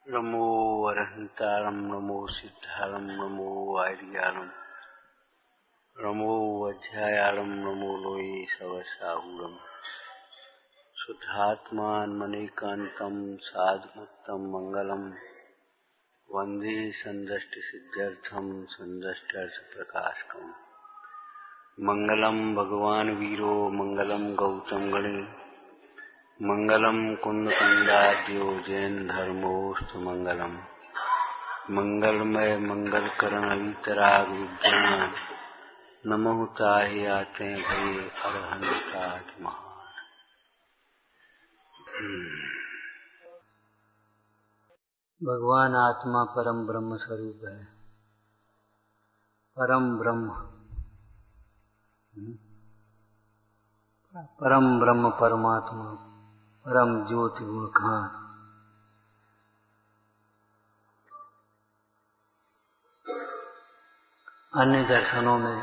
नमो अरहंतारं नमो सिद्धारं नमो आर्यारं नमो अध्यायारं नमो लोये सवसाहुरं शुद्धात्मान्मनेकान्तं साधुमुक्तं मंगलम वंदे संदष्टिसिद्ध्यर्थं संदष्ट्यर्थप्रकाशकम् मंगलम भगवान वीरो मंगलम गौतम गणे मंगलम कुंदकुंडाद्यो जैन धर्मोस्तु मंगलम मंगलमय मंगलकरण वितराग विद्यान नमो ताहि आते भये अरहंतात महान। भगवान आत्मा परम ब्रह्म स्वरूप है। परम ब्रह्म परम ब्रह्म परमात्मा परम ज्योति गुणखान। अन्य दर्शनों में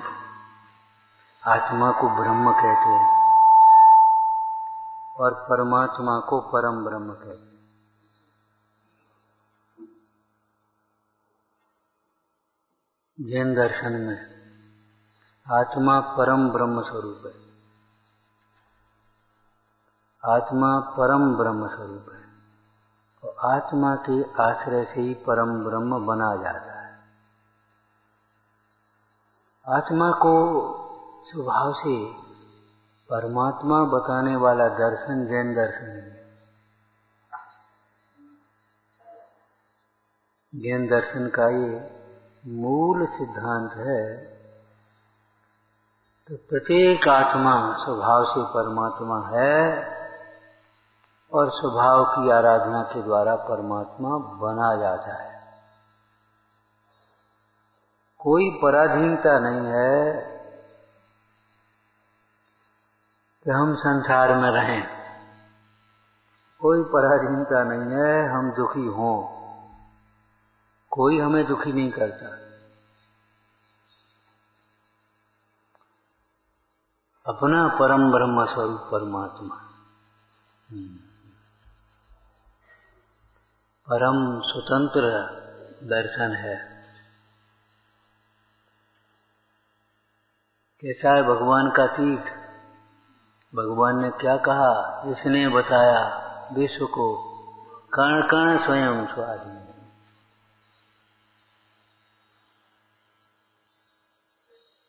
आत्मा को ब्रह्म कहते हैं और परमात्मा को परम ब्रह्म कहते हैं। जैन दर्शन में आत्मा परम ब्रह्म स्वरूप है। आत्मा परम ब्रह्म स्वरूप है और आत्मा के आश्रय से ही परम ब्रह्म बना जाता है। आत्मा को स्वभाव से परमात्मा बताने वाला दर्शन जैन दर्शन है। जैन दर्शन का ये मूल सिद्धांत है। तो प्रत्येक आत्मा स्वभाव से परमात्मा है और स्वभाव की आराधना के द्वारा परमात्मा बना जाता है। कोई पराधीनता नहीं है कि हम संसार में रहें। कोई पराधीनता नहीं है हम दुखी हों। कोई हमें दुखी नहीं करता। अपना परम ब्रह्म स्वरूप परमात्मा परम स्वतंत्र दर्शन है। कैसा है भगवान का तीर्थ? भगवान ने क्या कहा? इसने बताया विश्व को कण कण स्वयं स्वाधीन।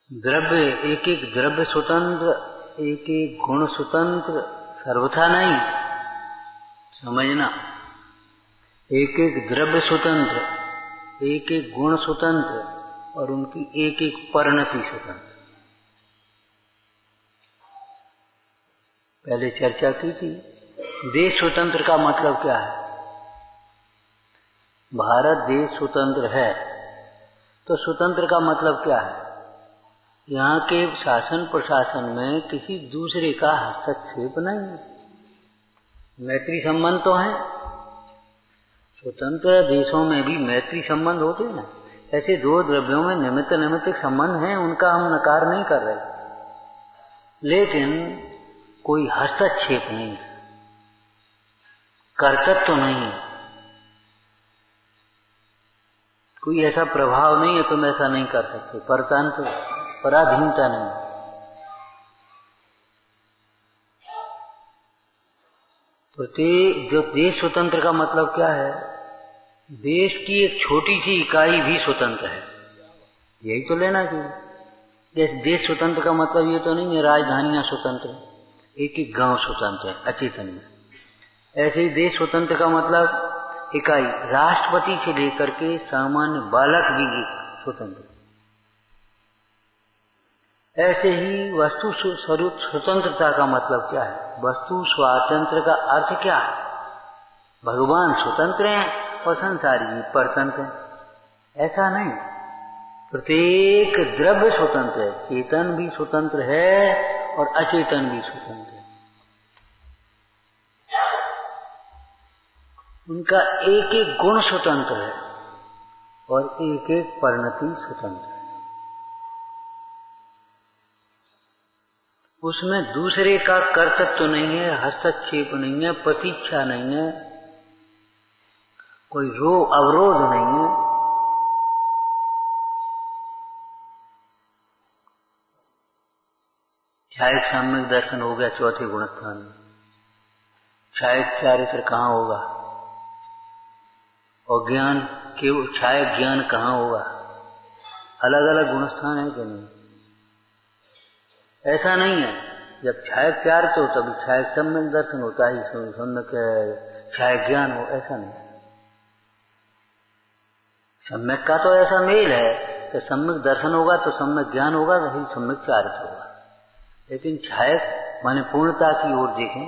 द्रव्य एक एक द्रव्य स्वतंत्र, एक एक गुण स्वतंत्र सर्वथा नहीं। समझना, एक एक द्रव्य स्वतंत्र, एक एक गुण स्वतंत्र और उनकी एक एक परिणति स्वतंत्र। पहले चर्चा की थी। देश स्वतंत्र का मतलब क्या है? भारत देश स्वतंत्र है तो स्वतंत्र का मतलब क्या है? यहाँ के शासन प्रशासन में किसी दूसरे का हस्तक्षेप नहीं है। मैत्री संबंध तो है। स्वतंत्र देशों में भी मैत्री संबंध होते हैं ना। ऐसे दो द्रव्यों में निमित्त निमित्त संबंध हैं, उनका हम नकार नहीं कर रहे, लेकिन कोई हस्तक्षेप नहीं, कर्तव्य तो नहीं, कोई ऐसा प्रभाव नहीं है तुम ऐसा नहीं कर सकते। परतंत्र पराधीनता नहीं। प्रत्येक जो देश स्वतंत्र का मतलब क्या है? देश की एक छोटी सी इकाई भी स्वतंत्र है, यही तो लेना चाहिए। जैसे देश स्वतंत्र का मतलब ये तो नहीं है राजधानियां स्वतंत्र, एक एक गांव स्वतंत्र है अचेतन में। ऐसे ही देश स्वतंत्र का मतलब इकाई राष्ट्रपति से लेकर के सामान्य बालक भी स्वतंत्र। ऐसे ही वस्तु स्वरूप स्वतंत्रता का मतलब क्या है? वस्तु स्वातंत्र का अर्थ क्या है? भगवान स्वतंत्र हैं और संसारी भी परतंत्र हैं, ऐसा नहीं। प्रत्येक द्रव्य स्वतंत्र है, चेतन भी स्वतंत्र है और अचेतन भी स्वतंत्र है। उनका एक एक गुण स्वतंत्र है और एक एक परिणति स्वतंत्र है। उसमें दूसरे का कर्तव्य नहीं है, हस्तक्षेप नहीं है, प्रतीक्षा नहीं है। कोई अवरोध नहीं है। क्षायक सम्यक दर्शन हो गया चौथे गुणस्थान में। क्षायक चारित्र कहाँ होगा और ज्ञान केवल क्षायक ज्ञान कहाँ होगा? अलग अलग गुणस्थान है कि नहीं? ऐसा नहीं है। जब क्षायक चारित्र हो तभी क्षायक सम्यक दर्शन होता ही सम्यक क्षायक ज्ञान हो, ऐसा नहीं। सम्यक का तो ऐसा मेल है कि सम्यक दर्शन होगा तो सम्यक ज्ञान होगा, वही सम्यक चारित्र होगा। लेकिन क्षायक माने पूर्णता की ओर देखें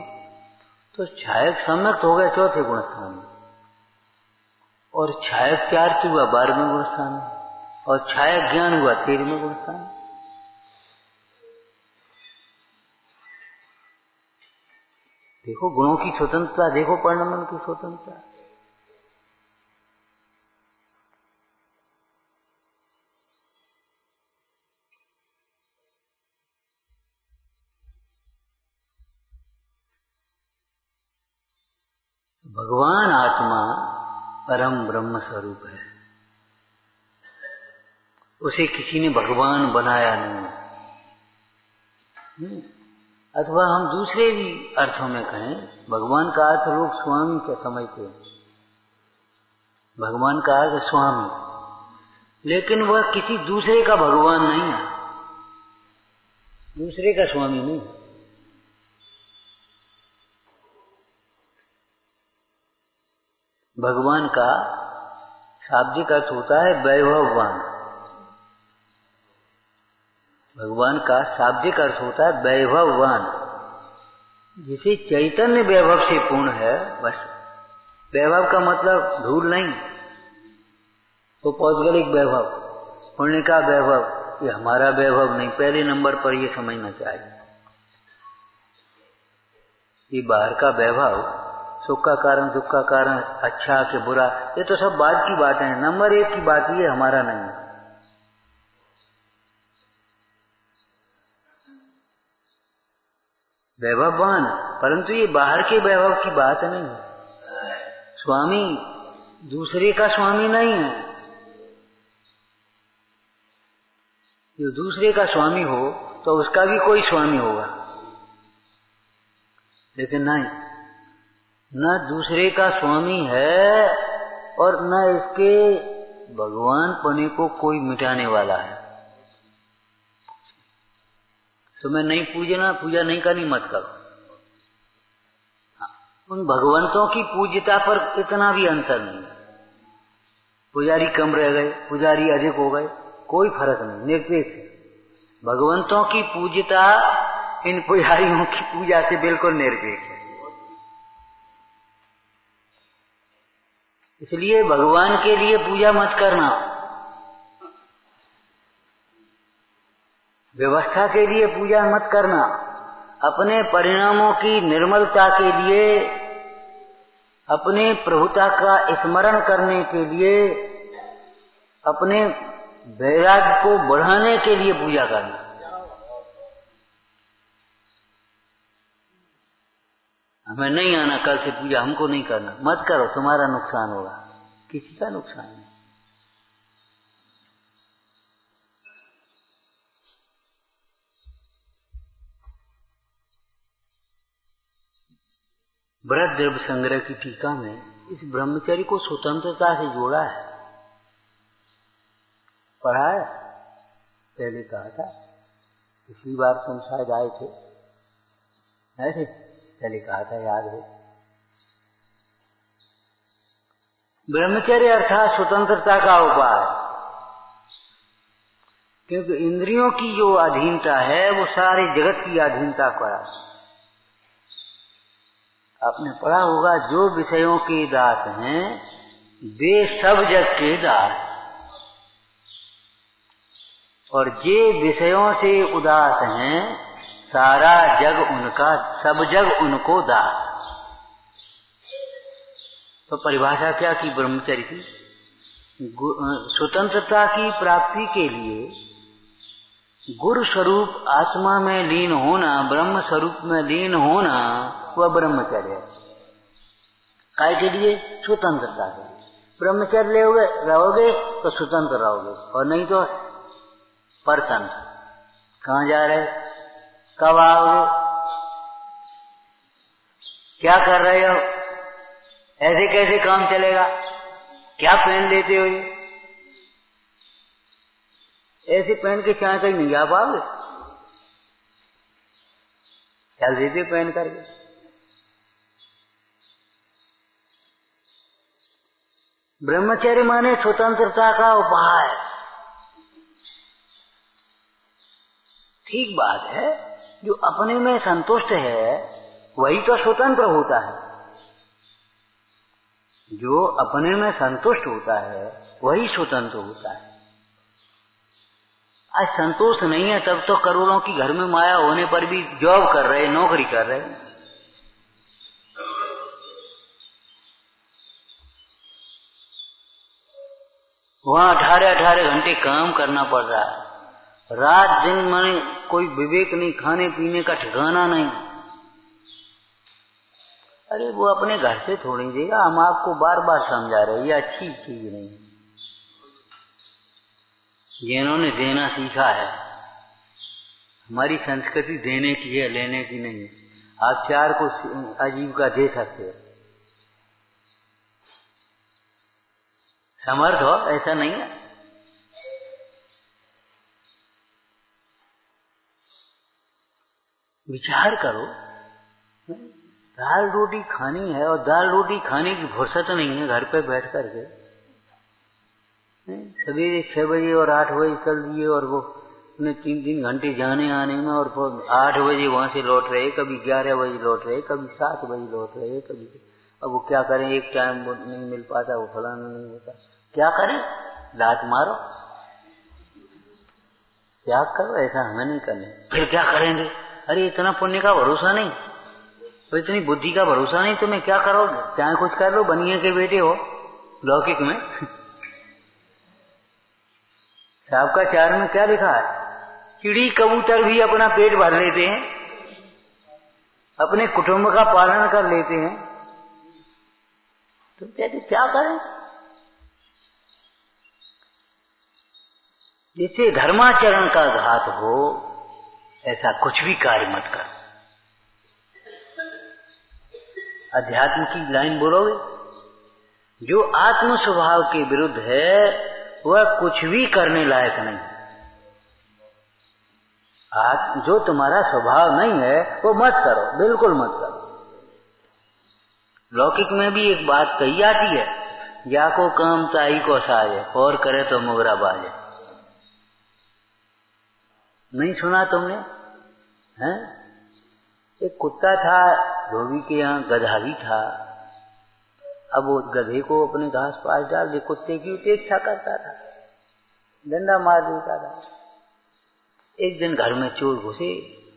तो क्षायक सम्यक तो हो गया चौथे गुणस्थान में, और क्षायक चारित्र हुआ 12वें गुणस्थान में, और क्षायक ज्ञान हुआ 13वें गुणस्थान में। देखो गुणों की स्वतंत्रता, देखो परिणमन की स्वतंत्रता। भगवान आत्मा परम ब्रह्म स्वरूप है, उसे किसी ने भगवान बनाया नहीं। अथवा हम दूसरे भी अर्थों में कहें, भगवान का अर्थ लोग स्वामी क्या समझते हैं। भगवान का अर्थ स्वामी, लेकिन वह किसी दूसरे का भगवान नहीं है, दूसरे का स्वामी नहीं। भगवान का शाब्दिक अर्थ होता है वैभववान। भगवान का शाब्दिक अर्थ होता है वैभववान, जिसे चैतन्य वैभव से पूर्ण है। बस वैभव का मतलब धूल नहीं, तो पौद्गलिक वैभव, पुण्य का वैभव, ये हमारा वैभव नहीं। पहले नंबर पर ये समझना चाहिए। ये बाहर का वैभव, सुख का कारण दुख का कारण, अच्छा के बुरा, ये तो सब बात की बातें हैं। नंबर 1 की बात ये हमारा नहीं है। वैभववान, परंतु ये बाहर के वैभव की बात नहीं है। स्वामी दूसरे का स्वामी नहीं है। जो दूसरे का स्वामी हो तो उसका भी कोई स्वामी होगा, लेकिन नहीं, न दूसरे का स्वामी है और न इसके भगवान पने को कोई मिटाने वाला है। तुम्हें नहीं पूजना, पूजा नहीं करनी, मत करो। उन भगवंतों की पूज्यता पर इतना भी अंतर नहीं है। पुजारी कम रह गए, पुजारी अधिक हो गए, कोई फर्क नहीं, निरपेक्ष है। भगवंतों की पूज्यता इन पुजारियों की पूजा से बिल्कुल निरपेक्ष है। इसलिए भगवान के लिए पूजा मत करना, व्यवस्था के लिए पूजा मत करना, अपने परिणामों की निर्मलता के लिए, अपने प्रभुता का स्मरण करने के लिए, अपने वैराग्य को बढ़ाने के लिए पूजा करना। हमें नहीं आना कल से पूजा, हमको नहीं करना, मत करो, तुम्हारा नुकसान होगा, किसी का नुकसान नहीं। बृहद द्रव्य संग्रह की टीका में इस ब्रह्मचर्य को स्वतंत्रता से जोड़ा है। पढ़ा है, पहले कहा था, पिछली बार तुम शायद आए थे, ऐसे पहले कहा था, याद है। ब्रह्मचर्य अर्थात स्वतंत्रता का उपाय, क्योंकि इंद्रियों की जो अधीनता है वो सारे जगत की अधीनता का है। आपने पढ़ा होगा, जो विषयों के दास हैं वे सब जग के दास, और जे विषयों से उदास हैं सारा जग उनका, सब जग उनको दास। तो परिभाषा क्या की ब्रह्मचर्य की? स्वतंत्रता की प्राप्ति के लिए गुरु स्वरूप आत्मा में लीन होना, ब्रह्म स्वरूप में लीन होना, वह ब्रह्मचर्य है। काय के लिए? स्वतंत्रता के लिए। ब्रह्मचर्य रहोगे तो स्वतंत्र रहोगे, और नहीं तो परतंत्र। कहाँ जा रहे, कब आओगे, क्या कर रहे हो, ऐसे कैसे काम चलेगा, क्या पहन लेते हो, ये ऐसे पहन के चाहे कहीं नहीं जा पाओगे, चल देते पहन करके। ब्रह्मचर्य माने स्वतंत्रता का उपाय। ठीक बात है, जो अपने में संतुष्ट है वही तो स्वतंत्र होता है। जो अपने में संतुष्ट होता है वही स्वतंत्र होता है। आज संतोष नहीं है तब तो करोड़ों की घर में माया होने पर भी जॉब कर रहे, नौकरी कर रहे। वहां 18-18 घंटे काम करना पड़ रहा है, रात दिन माने कोई विवेक नहीं, खाने पीने का ठिकाना नहीं। अरे वो अपने घर से थोड़ी देगा, हम आपको बार बार समझा रहे, ये अच्छी चीज नहीं। जिन्होंने देना सीखा है, हमारी संस्कृति देने की है, लेने की नहीं है। आप चार को आजीविका दे सकते हो, समर्थ हो, ऐसा नहीं है। विचार करो, दाल रोटी खानी है और दाल रोटी खाने की फुर्सत नहीं है घर पे बैठ करके। सवेरे 6 बजे और 8 बजे चल दिए, और वो उन्हें 3-3 घंटे जाने आने में, और 8 बजे वहां से लौट रहे, कभी 11 बजे लौट रहे, कभी 7 बजे लौट रहे, कभी। अब वो क्या करें, एक टाइम नहीं मिल पाता, वो फलाना नहीं होता, क्या करें, लात मारो, त्याग करो, ऐसा हमें नहीं करना। फिर क्या करेंगे, अरे इतना पुण्य का भरोसा नहीं, तो इतनी बुद्धि का भरोसा नहीं, तुम्हें क्या करोगे, चाहे कुछ कर लो, बनिए के बेटे हो लौकिक में। आपका चार में क्या लिखा है, चिड़ी कबूतर भी अपना पेट भर लेते हैं, अपने कुटुंब का पालन कर लेते हैं, तो कहते क्या करें। जिससे धर्माचरण का घात हो ऐसा कुछ भी कार्य मत करो। अध्यात्म की लाइन बोलोगे, जो आत्म स्वभाव के विरुद्ध है वह कुछ भी करने लायक नहीं। जो तुम्हारा स्वभाव नहीं है वो मत करो, बिल्कुल मत करो। लौकिक में भी एक बात कही जाती है, या को काम ताई को साजे, और करे तो मोगरा बाजे। नहीं सुना तुमने, हैं? एक कुत्ता था, धोबी के यहाँ गधा भी था। अब वो गधे को अपने घास पास डाल दे, कुत्ते की उपेक्षा करता था, डंडा मार देता था। एक दिन घर में चोर घुसे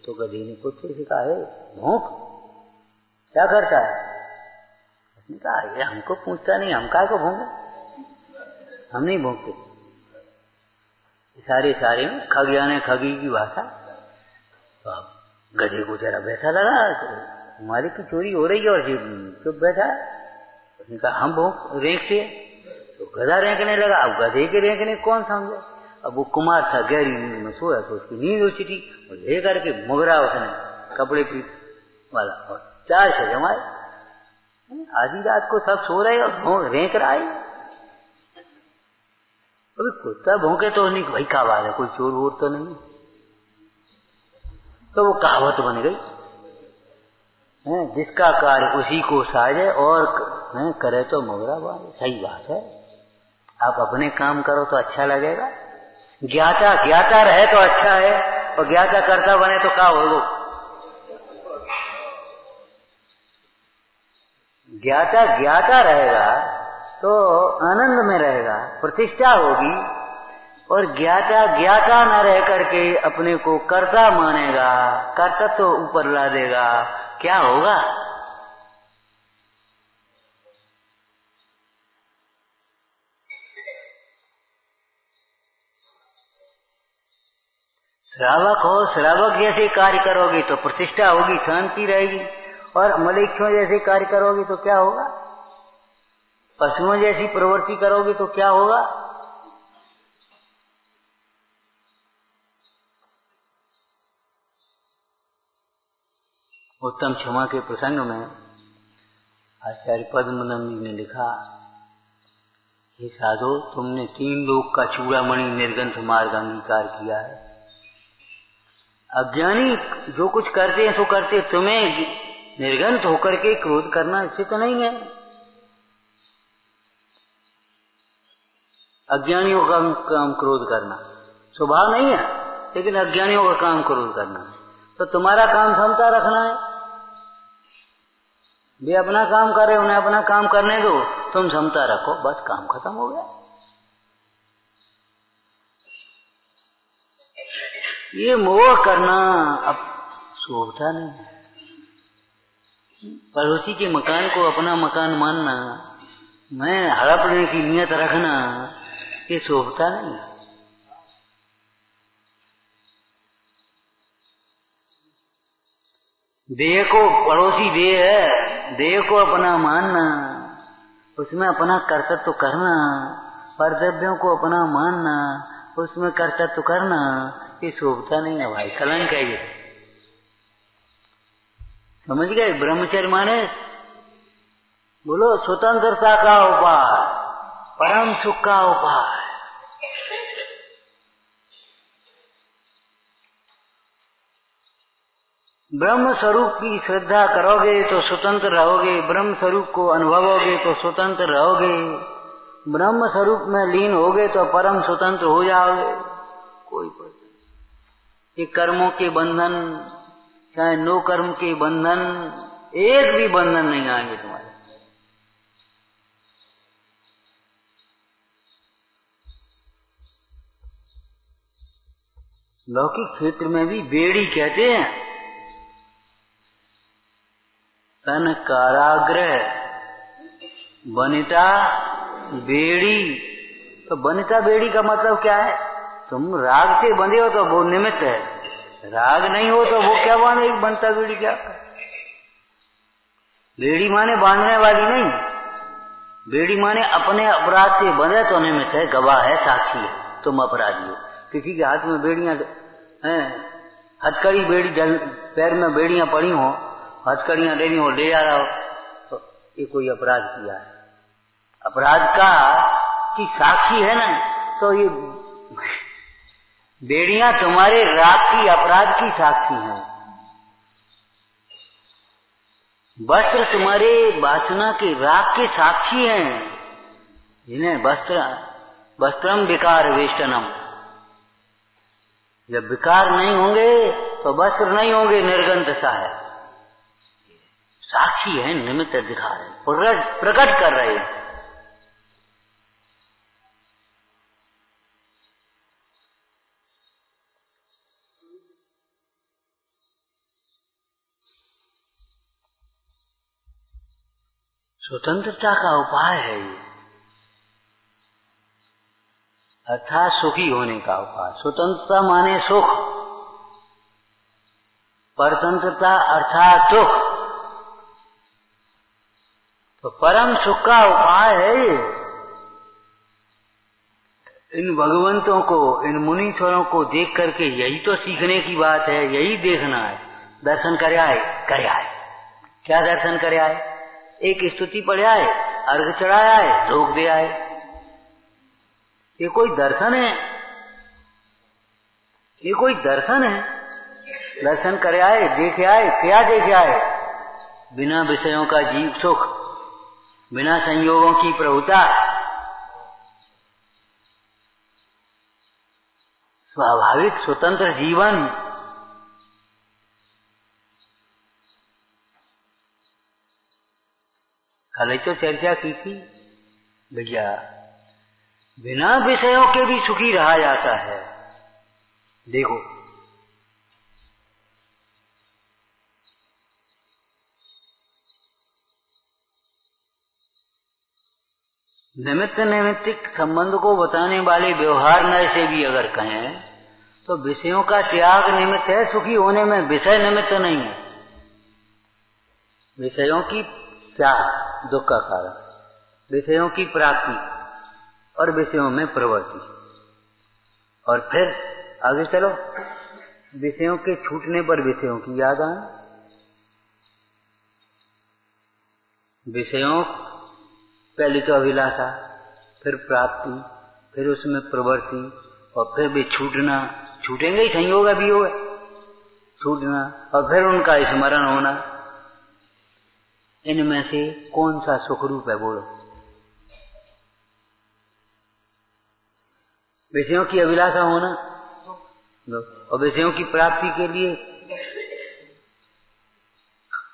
तो गधे ने कुत्ते से कहा, भौंक, क्या करता है? उसने कहा, ये हमको पूछता नहीं, हम काय को भौंके, हम नहीं भौंकते। सारे में खगिया ने खगी की भाषा। तो गधे को जरा बैठा लगा, मालिक की चोरी हो रही है और चुप बैठा है। उसने कहा, हम भौंक रेंकते, तो गधा रेंकने लगा। अब गधे के रेंकने कौन समझे। अब वो कुमार था, गहरी नींद में सोया, तो उसकी नींद उठी थी, और ले करके मुगरा उसने कपड़े पीट वाला, और 4 से जमाए। आधी रात को सब सो रहे और रेंक रहा है। अभी कुत्ता भौंके तो नहीं, भाई क्या बात है, कोई चोर वोर तो नहीं। तो वो कहावत बन गई, जिसका कार्य उसी को साजे, और करे तो मोगरा बाजे। सही बात है, आप अपने काम करो तो अच्छा लगेगा। ज्ञाता रहे तो अच्छा है, और ज्ञाता करता बने तो क्या होगा। ज्ञाता रहेगा तो आनंद में रहेगा, प्रतिष्ठा होगी। और ज्ञाता न रह करके अपने को कर्ता मानेगा, कर्तव्य तो ऊपर ला देगा, क्या होगा। श्रावक हो, श्रावक जैसे कार्य करोगे तो प्रतिष्ठा होगी, शांति रहेगी। और मलेच्छों जैसे कार्य करोगे तो क्या होगा, पशुओं जैसी प्रवृत्ति करोगे तो क्या होगा? उत्तम क्षमा के प्रसंग में आचार्य पद्मनंद ने लिखा, हे साधो, तुमने 3 लोक का चूड़ामणि निर्गंथ मार्ग अंगीकार किया है। अज्ञानी जो कुछ करते हैं सो करते, तुम्हें निर्गंथ होकर के क्रोध करना इससे तो नहीं है। अज्ञानियों का काम क्रोध करना स्वभाव नहीं है, लेकिन अज्ञानियों का काम क्रोध करना है। तो तुम्हारा काम समता रखना है। वे अपना काम कर रहे, उन्हें अपना काम करने दो, तुम समता रखो, बस काम खत्म हो गया। ये मोह करना अब शोभता नहीं। पड़ोसी के मकान को अपना मकान मानना, मैं हड़पने की नियत रखना, ये शोभता नहीं। देह को पड़ोसी देह है, देह को अपना मानना, उसमें अपना कर्तव्य करना, कर्तव्यों को अपना मानना, उसमें कर्तव्य करना, ये शोभता नहीं है भाई, कलंक है ये। समझ गए? ब्रह्मचर्य माने बोलो स्वतंत्रता का उपाय, परम सुख का उपाय। ब्रह्म स्वरूप की श्रद्धा करोगे तो स्वतंत्र रहोगे, ब्रह्म स्वरूप को अनुभवोगे तो स्वतंत्र रहोगे, ब्रह्म स्वरूप में लीन होगे तो परम स्वतंत्र हो जाओगे। कोई पर ये कर्मों के बंधन, चाहे नो कर्म के बंधन, एक भी बंधन नहीं आएंगे तुम्हारे। लौकिक क्षेत्र में भी बेड़ी कहते हैं, तन काराग्रह वनिता बेड़ी। तो वनिता बेड़ी का मतलब क्या है? तुम राग से बंधे हो तो वो निमित्त है, राग नहीं हो तो वो क्या बांधे? बनता बेड़ी क्या? बेड़ी माने बांधने वाली नहीं, बेड़ी माने अपने अपराध से बंधे तो निमित्त है, गवाह है, साक्षी है, तुम अपराधी हो। किसी के हाथ में बेड़ियां हैं, हथकड़ी बेड़ी पैर में बेड़ियां पड़ी हो, हथकड़ियां लेनी हो, ले जा रहा हो, तो ये कोई अपराध किया है। अपराध का की साक्षी है ना, तो ये बेड़ियां तुम्हारे राग की, अपराध की साक्षी हैं। वस्त्र तुम्हारे वासना के राग के साक्षी हैं, जिन्हें वस्त्रम विकार वेष्टनम। जब विकार नहीं होंगे तो वस्त्र नहीं होंगे, निर्गंध सा है। साक्षी है, निमित्त दिखा रहे, प्रकट कर रहे हैं। स्वतंत्रता का उपाय है ये, अर्थात सुखी होने का उपाय। स्वतंत्रता माने सुख, परतंत्रता अर्थात सुख। तो परम सुख का उपाय है ये। इन भगवंतों को, इन मुनीश्वरों को देख करके यही तो सीखने की बात है, यही देखना है। दर्शन करे आए, करे आए। क्या दर्शन करे आए? एक स्तुति पढ़े आए, अर्घ चढ़ाया है, धोख दे आए। ये कोई दर्शन है? ये कोई दर्शन है? दर्शन करे आए, देखे आए, क्या देखे आए? बिना विषयों का जीव सुख, बिना संयोगों की प्रभुता, स्वाभाविक स्वतंत्र जीवन। कल तो चर्चा की थी भैया, बिना विषयों के भी सुखी रहा जाता है। देखो, निमित्त नैमित्तिक संबंध को बताने वाले व्यवहार नय से भी अगर कहें तो विषयों का त्याग निमित्त है सुखी होने में, विषय निमित्त नहीं है। विषयों की त्याग दुख का कारण। विषयों की प्राप्ति और विषयों में प्रवृत्ति। और फिर आगे चलो, विषयों के छूटने पर विषयों की याद आए। विषयों पहले तो अभिलाषा, फिर प्राप्ति, फिर उसमें प्रवृत्ति, और फिर भी छूटना, छूटेंगे ही, संयोग भी होगा छूटना, और फिर उनका स्मरण होना। इनमें से कौन सा सुख रूप है बोलो? विषयों की अभिलाषा होना और विषयों की प्राप्ति के लिए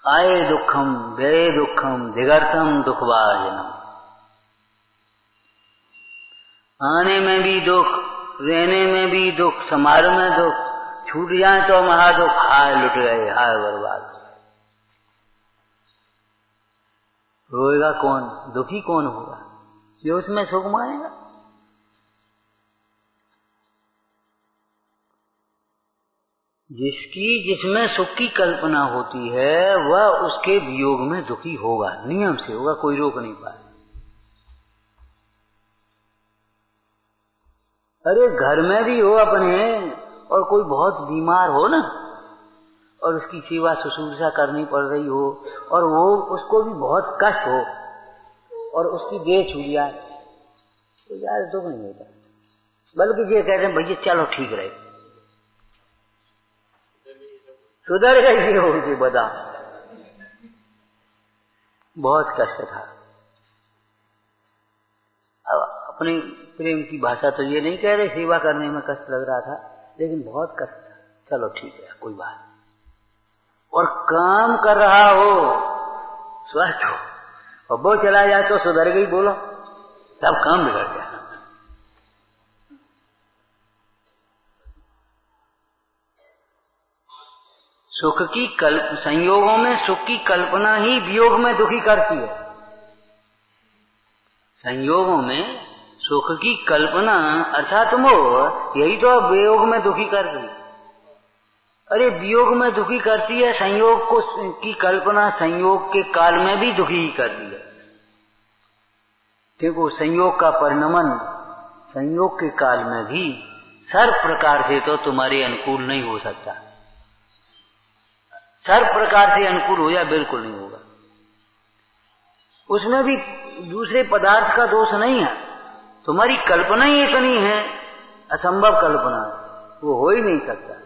आए दुखम गए दुखम दिगर्थम दुखभाजनम। आने में भी दुख, रहने में भी दुख, समारोह में दुख, छूट जाए तो महादुख, हाय लुट गए, हाय बर्बाद। रोएगा कौन? दुखी कौन होगा? जो उसमें सुख मानेगा। जिसमें सुख की कल्पना होती है वह उसके वियोग में दुखी होगा, नियम से होगा, कोई रोक नहीं पाए। अरे घर में भी हो अपने, और कोई बहुत बीमार हो ना, और उसकी सेवा शुश्रूषा करनी पड़ रही हो, और वो उसको भी बहुत कष्ट हो, और उसकी देह छूट जाए, तो यार दुख नहीं होता, बल्कि ये कहते हैं भैया चलो ठीक रहे, सुधर गई हो उसे बता, बहुत कष्ट था। अब अपनी प्रेम की भाषा तो ये नहीं कह रहे सेवा करने में कष्ट लग रहा था, लेकिन बहुत कष्ट था, चलो ठीक है कोई बात नहीं। और काम कर रहा हो, स्वस्थ हो, और वो चला जाए तो सुधर गई बोलो, सब काम बिगड़ गया। सुख की संयोगों में सुख की कल्पना ही वियोग में दुखी करती है। संयोगों में सुख की कल्पना अर्थात मोह, यही तो वियोग में दुखी करती है। अरे वियोग में दुखी करती है, संयोग को की कल्पना संयोग के काल में भी दुखी ही करती है। देखो संयोग का परिणमन संयोग के काल में भी सर्व प्रकार से तो तुम्हारे अनुकूल नहीं हो सकता। सर्व प्रकार से अनुकूल हो जाए बिल्कुल नहीं होगा। उसमें भी दूसरे पदार्थ का दोष नहीं है, तुम्हारी कल्पना ही इतनी है, असंभव कल्पना, वो हो ही नहीं सकता।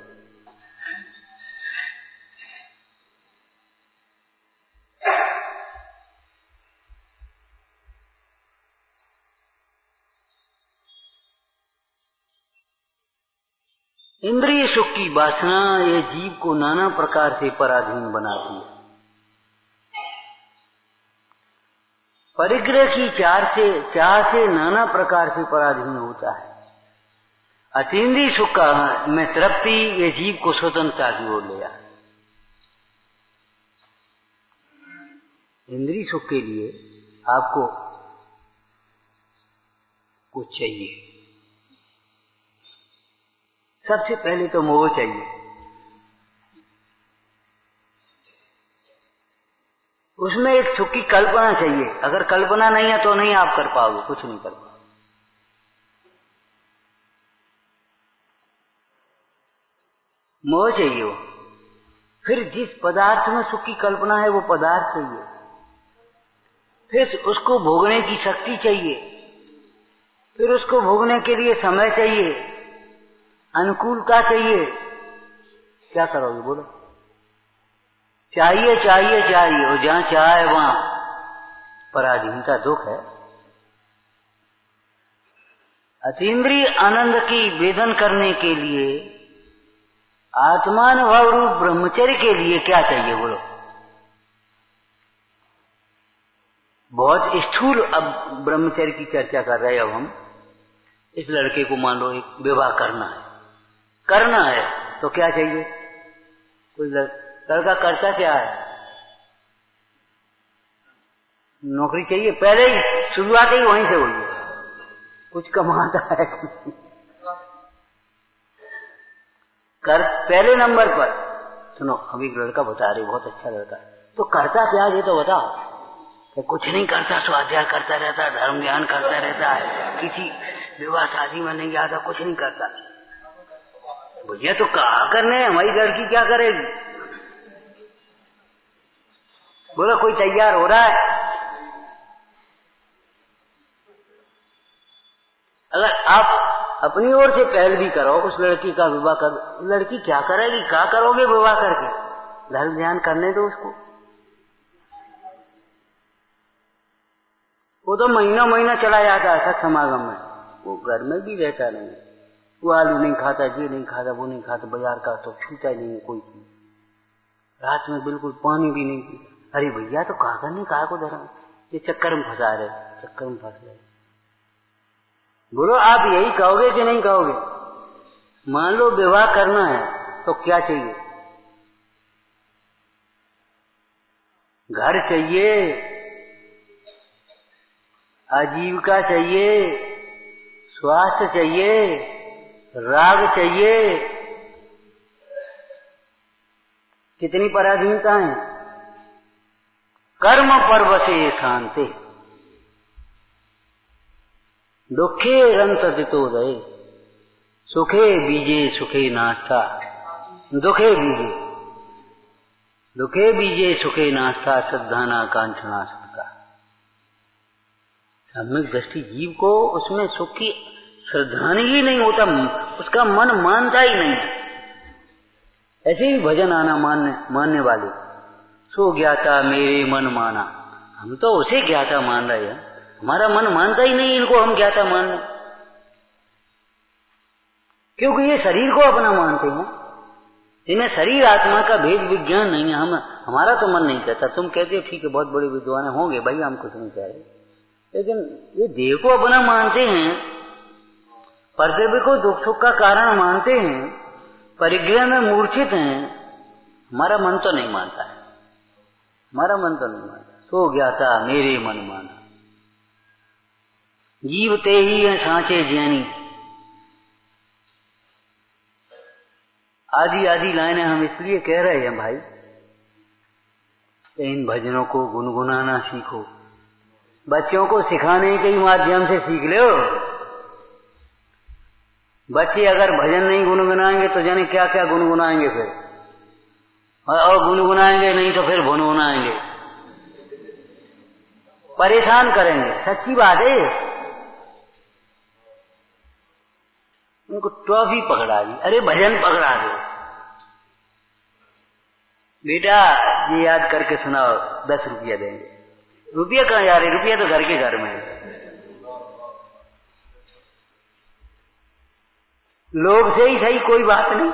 इंद्रिय सुख की वासना ये जीव को नाना प्रकार से पराधीन बनाती है। परिग्रह की चाह से नाना प्रकार से पराधीन होता है। अतीन्द्रिय सुख में तृप्ति ये जीव को स्वतंत्रता की ओर ले जाए। इंद्रिय सुख के लिए आपको कुछ चाहिए, सबसे पहले तो मोह चाहिए। उसमें एक सुख की कल्पना चाहिए, अगर कल्पना नहीं है तो नहीं आप कर पाओगे, कुछ नहीं कर पाओगे। मोह चाहिए वो। फिर जिस पदार्थ में सुख की कल्पना है वो पदार्थ चाहिए, फिर उसको भोगने की शक्ति चाहिए, फिर उसको भोगने के लिए समय चाहिए, अनुकूलता चाहिए। क्या करोगे बोलो? चाहिए चाहिए चाहिए, और जहां चाहे वहां पराधीनता दुख है। अतीन्द्रिय आनंद की वेदन करने के लिए आत्मानुभव रूप ब्रह्मचर्य के लिए क्या चाहिए बोलो? बहुत स्थूल अब ब्रह्मचर्य की चर्चा कर रहे हैं। अब हम इस लड़के को मान लो एक विवाह करना है तो क्या चाहिए? कोई लड़का करता क्या है? नौकरी चाहिए, पहले ही शुरुआत ही वहीं से हुई है, कुछ कमाता है पहले नंबर पर। सुनो, अभी एक लड़का बता रहे बहुत अच्छा लड़का है, तो करता क्या ये तो बताओ। तो कुछ नहीं करता, स्वाध्याय करता रहता, धर्म ज्ञान करता रहता है, किसी विवाह शादी में नहीं जाता, कुछ नहीं करता। भैया तो कहा करने, हमारी लड़की क्या करेगी? बोला कोई तैयार हो रहा है? अगर आप अपनी ओर से पहल भी करो, उस लड़की का विवाह कर, लड़की क्या करेगी? क्या करोगे विवाह करके? धर्म ध्यान करने दो उसको। वो तो महीना महीना चला जाता है सत्संग समागम में, वो घर में भी रहता नहीं। वो आलू नहीं खाता, ये नहीं खाता, वो नहीं खाता, बाजार का तो छूता ही नहीं है कोई चीज। रात में बिल्कुल पानी भी नहीं पीता। अरे भैया तो कहा करने, कहा को धर्म, ये चक्कर में फंसा रहे, चक्कर में फंस रहे। बोलो आप यही कहोगे कि नहीं कहोगे? मान लो विवाह करना है तो क्या चाहिए? घर चाहिए, आजीविका चाहिए, स्वास्थ्य चाहिए, राग चाहिए। कितनी पराधीनता है? कर्म पर्वसे शांति दुखे रंतदितोदय सुखे बीजे सुखे नास्ता। दुखे बीजे सुखे नास्ता श्रद्धाना कांक्षणा सत्ता। सम्यक दृष्टि जीव को उसमें सुख की श्रद्धानी ही नहीं होता, उसका मन मानता ही नहीं। ऐसे ही भजन आना मानने वाले, सो ज्ञाता मेरे मन माना, हम तो उसे ज्ञाता मान रहे हैं, हमारा मन मानता ही नहीं इनको हम ज्ञाता मान रहे, क्योंकि ये शरीर को अपना मानते हैं। इन्हें शरीर आत्मा का भेद विज्ञान नहीं है। हमारा तो मन नहीं कहता। तुम कहते हो ठीक है, बहुत बड़े विद्वान होंगे भाई, हम कुछ नहीं कह रहे, लेकिन ये देह को अपना मानते हैं, परदेव को दुख सुख का कारण मानते हैं, परिग्रह में मूर्छित हैं। हमारा मन तो नहीं मानता है, हमारा मन तो नहीं मानता। सो ज्ञाता मेरे मन माना, जीवते ही है सांचे ज्ञानी। आदि आदि लाइनें हम इसलिए कह रहे हैं भाई, इन भजनों को गुनगुनाना सीखो। बच्चों को सिखाने के ही माध्यम से सीख लो। बच्चे अगर भजन नहीं गुनगुनाएंगे तो जाने क्या क्या गुनगुनाएंगे फिर, और गुनगुनाएंगे नहीं तो फिर भुनगुनाएंगे, परेशान करेंगे। सच्ची बात है। उनको ट्रॉफी पकड़ा दी, अरे भजन पकड़ा दो, बेटा ये याद करके सुनाओ, 10 रुपया देंगे। रुपया कहाँ जा रहे? रुपया तो घर के घर में है। लोग से ही सही, कोई बात नहीं।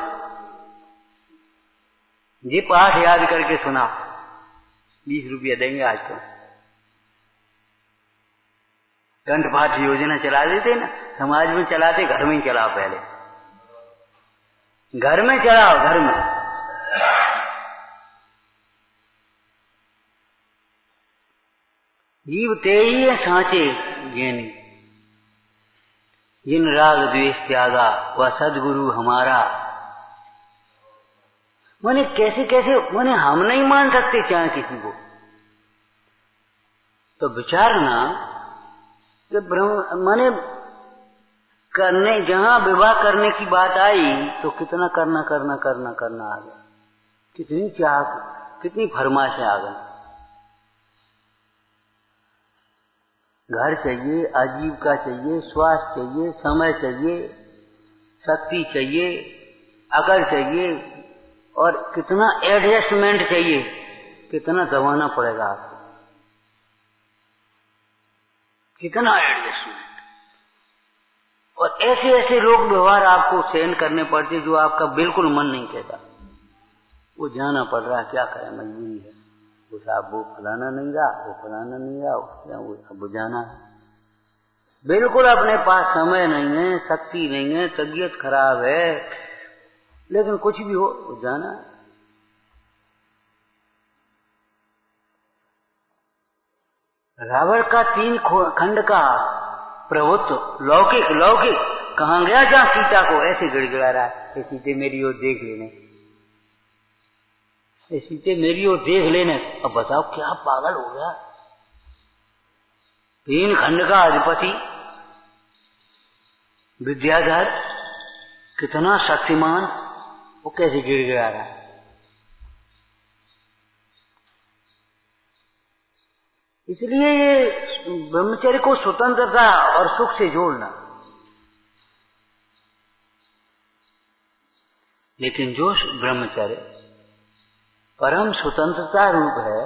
ये पाठ याद करके सुना, 20 रुपया देंगे आज तो। कंठपाठ योजना चला देते ना, समाज में चलाते, घर में ही चलाओ। पहले घर में चलाओ, घर में। जीव ते ही है सांचे ज्ञानी, जिन राग द्वेष त्यागा वह सदगुरु हमारा। माने कैसे कैसे, माने हम नहीं मान सकते चाहे किसी को, तो विचारना कि माने करने, जहां विवाह करने की बात आई तो कितना करना करना करना करना आ गया, कितनी चाह, कितनी फरमाइशें आ गई। घर चाहिए, आजीविका चाहिए, स्वास्थ्य चाहिए, समय चाहिए, शक्ति चाहिए, अकल चाहिए, और कितना एडजस्टमेंट चाहिए, कितना दबाना पड़ेगा आपको, कितना एडजस्टमेंट। और ऐसे ऐसे लोग व्यवहार आपको सहन करने पड़ते जो आपका बिल्कुल मन नहीं कहता, वो जाना पड़ रहा है, क्या करें, मजबूरी है। वो साहब वो फलाना नहीं रहा, वो फलाना नहीं रहा, वो सब जाना है। बिल्कुल अपने पास समय नहीं है, शक्ति नहीं है, तबीयत खराब है, लेकिन कुछ भी हो वो जाना है। रावण का 3 खंड का प्रभुत्व लौकिक लौकिक कहाँ गया, जहां सीता को ऐसे गिड़गिड़ा रहा है, सीते मेरी ओर देख लेने, सीते मेरी ओर देख लेने। अब बताओ क्या पागल हो गया, तीन खंड का अधिपति विद्याधर, कितना शक्तिमान, वो कैसे गिड़गिड़ा रहा है। इसलिए ये ब्रह्मचर्य को स्वतंत्रता और सुख से जोड़ना। लेकिन जो ब्रह्मचर्य परम स्वतंत्रता रूप है,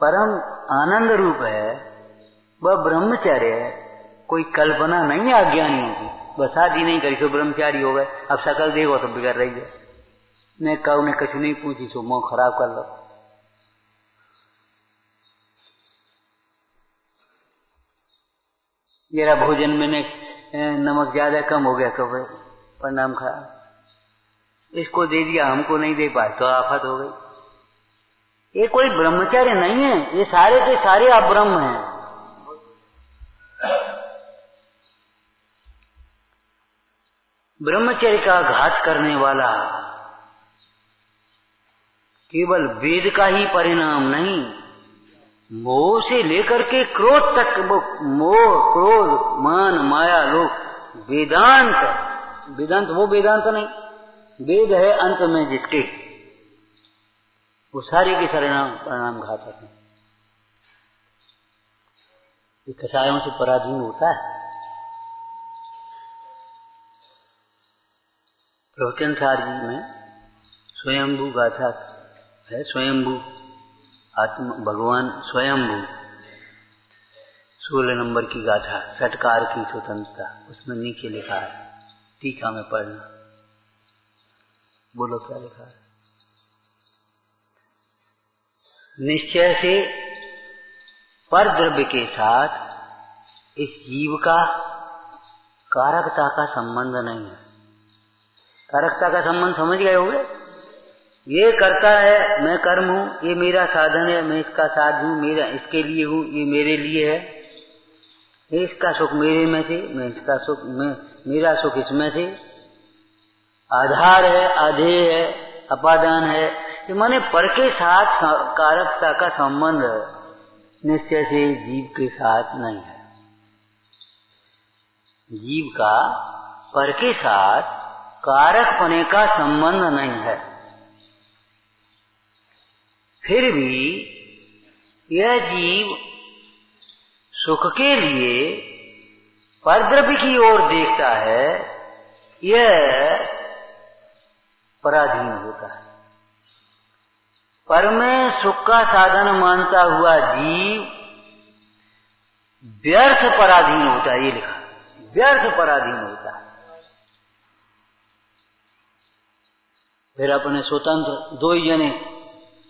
परम आनंद रूप है, वह ब्रह्मचर्य कोई कल्पना नहीं है अज्ञानियों की। बस शादी नहीं करी तो ब्रह्मचारी हो गए, अब शकल देखो तो बिगड़ रही है। मैं कहूँ ने कछु नहीं पूछी सो मुंह खराब कर लो। मेरा भोजन में नमक ज्यादा कम हो गया तो भाई प्रणाम खा, इसको दे दिया हमको नहीं दे पाए तो आफत हो गई। ये कोई ब्रह्मचर्य नहीं है, ये सारे के सारे अब्रह्म हैं। ब्रह्मचर्य का घात करने वाला केवल वेद का ही परिणाम नहीं, मोह से लेकर के क्रोध तक, मोह क्रोध मान माया लोग, वेदांत, वेदांत वो वेदांत नहीं, वेद है अंत में जिसके, वो सारे के सारे परिणाम घातक हैं। ये कसायों से पराधीन होता है। प्रवचन सार जी में स्वयंभू गाथा है, स्वयंभू आत्मा भगवान स्वयंभू 16 नंबर की गाथा, षटकार की स्वतंत्रता, उसमें नीचे लिखा है, टीका में पढ़ना। बोलो क्या लिखा है। निश्चय से पर द्रव्य के साथ इस जीव का कारकता का संबंध नहीं है। कारकता का संबंध समझ गए होंगे। ये करता है, मैं कर्म हूं, ये मेरा साधन है, मैं इसका साध हूं, मेरा इसके लिए हूं, ये मेरे लिए है, ये इसका सुख मेरे में से, मैं इसका सुख, मेरा सुख इसमें से, आधार है, आधेय है, अपादान है। ये माने पर के साथ कारकता का संबंध निश्चय से जीव के साथ नहीं है। जीव का पर के साथ कारक पने का संबंध नहीं है। फिर भी यह जीव सुख के लिए परद्रव्य की ओर देखता है, यह पराधीन होता है। पर में सुख का साधन मानता हुआ जीव व्यर्थ पराधीन होता है। ये लिखा, व्यर्थ पराधीन होता है। फिर अपने स्वतंत्र दो ही जने,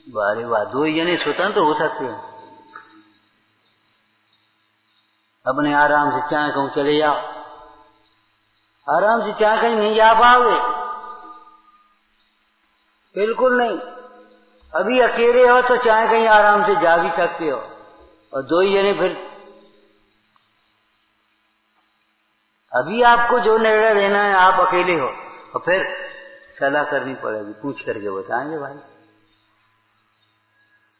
वारे वाह, दो ही जने स्वतंत्र हो सकते हैं। अपने आराम से चाहे कहूं चले जाओ, आराम से चाहे कहीं नहीं जा पाओगे, बिल्कुल नहीं। अभी अकेले हो तो चाहे कहीं आराम से जा भी सकते हो, और दो ही जने फिर अभी आपको जो निर्णय लेना है, आप अकेले हो और फिर सलाह करनी पड़ेगी, पूछ करके बताएंगे भाई।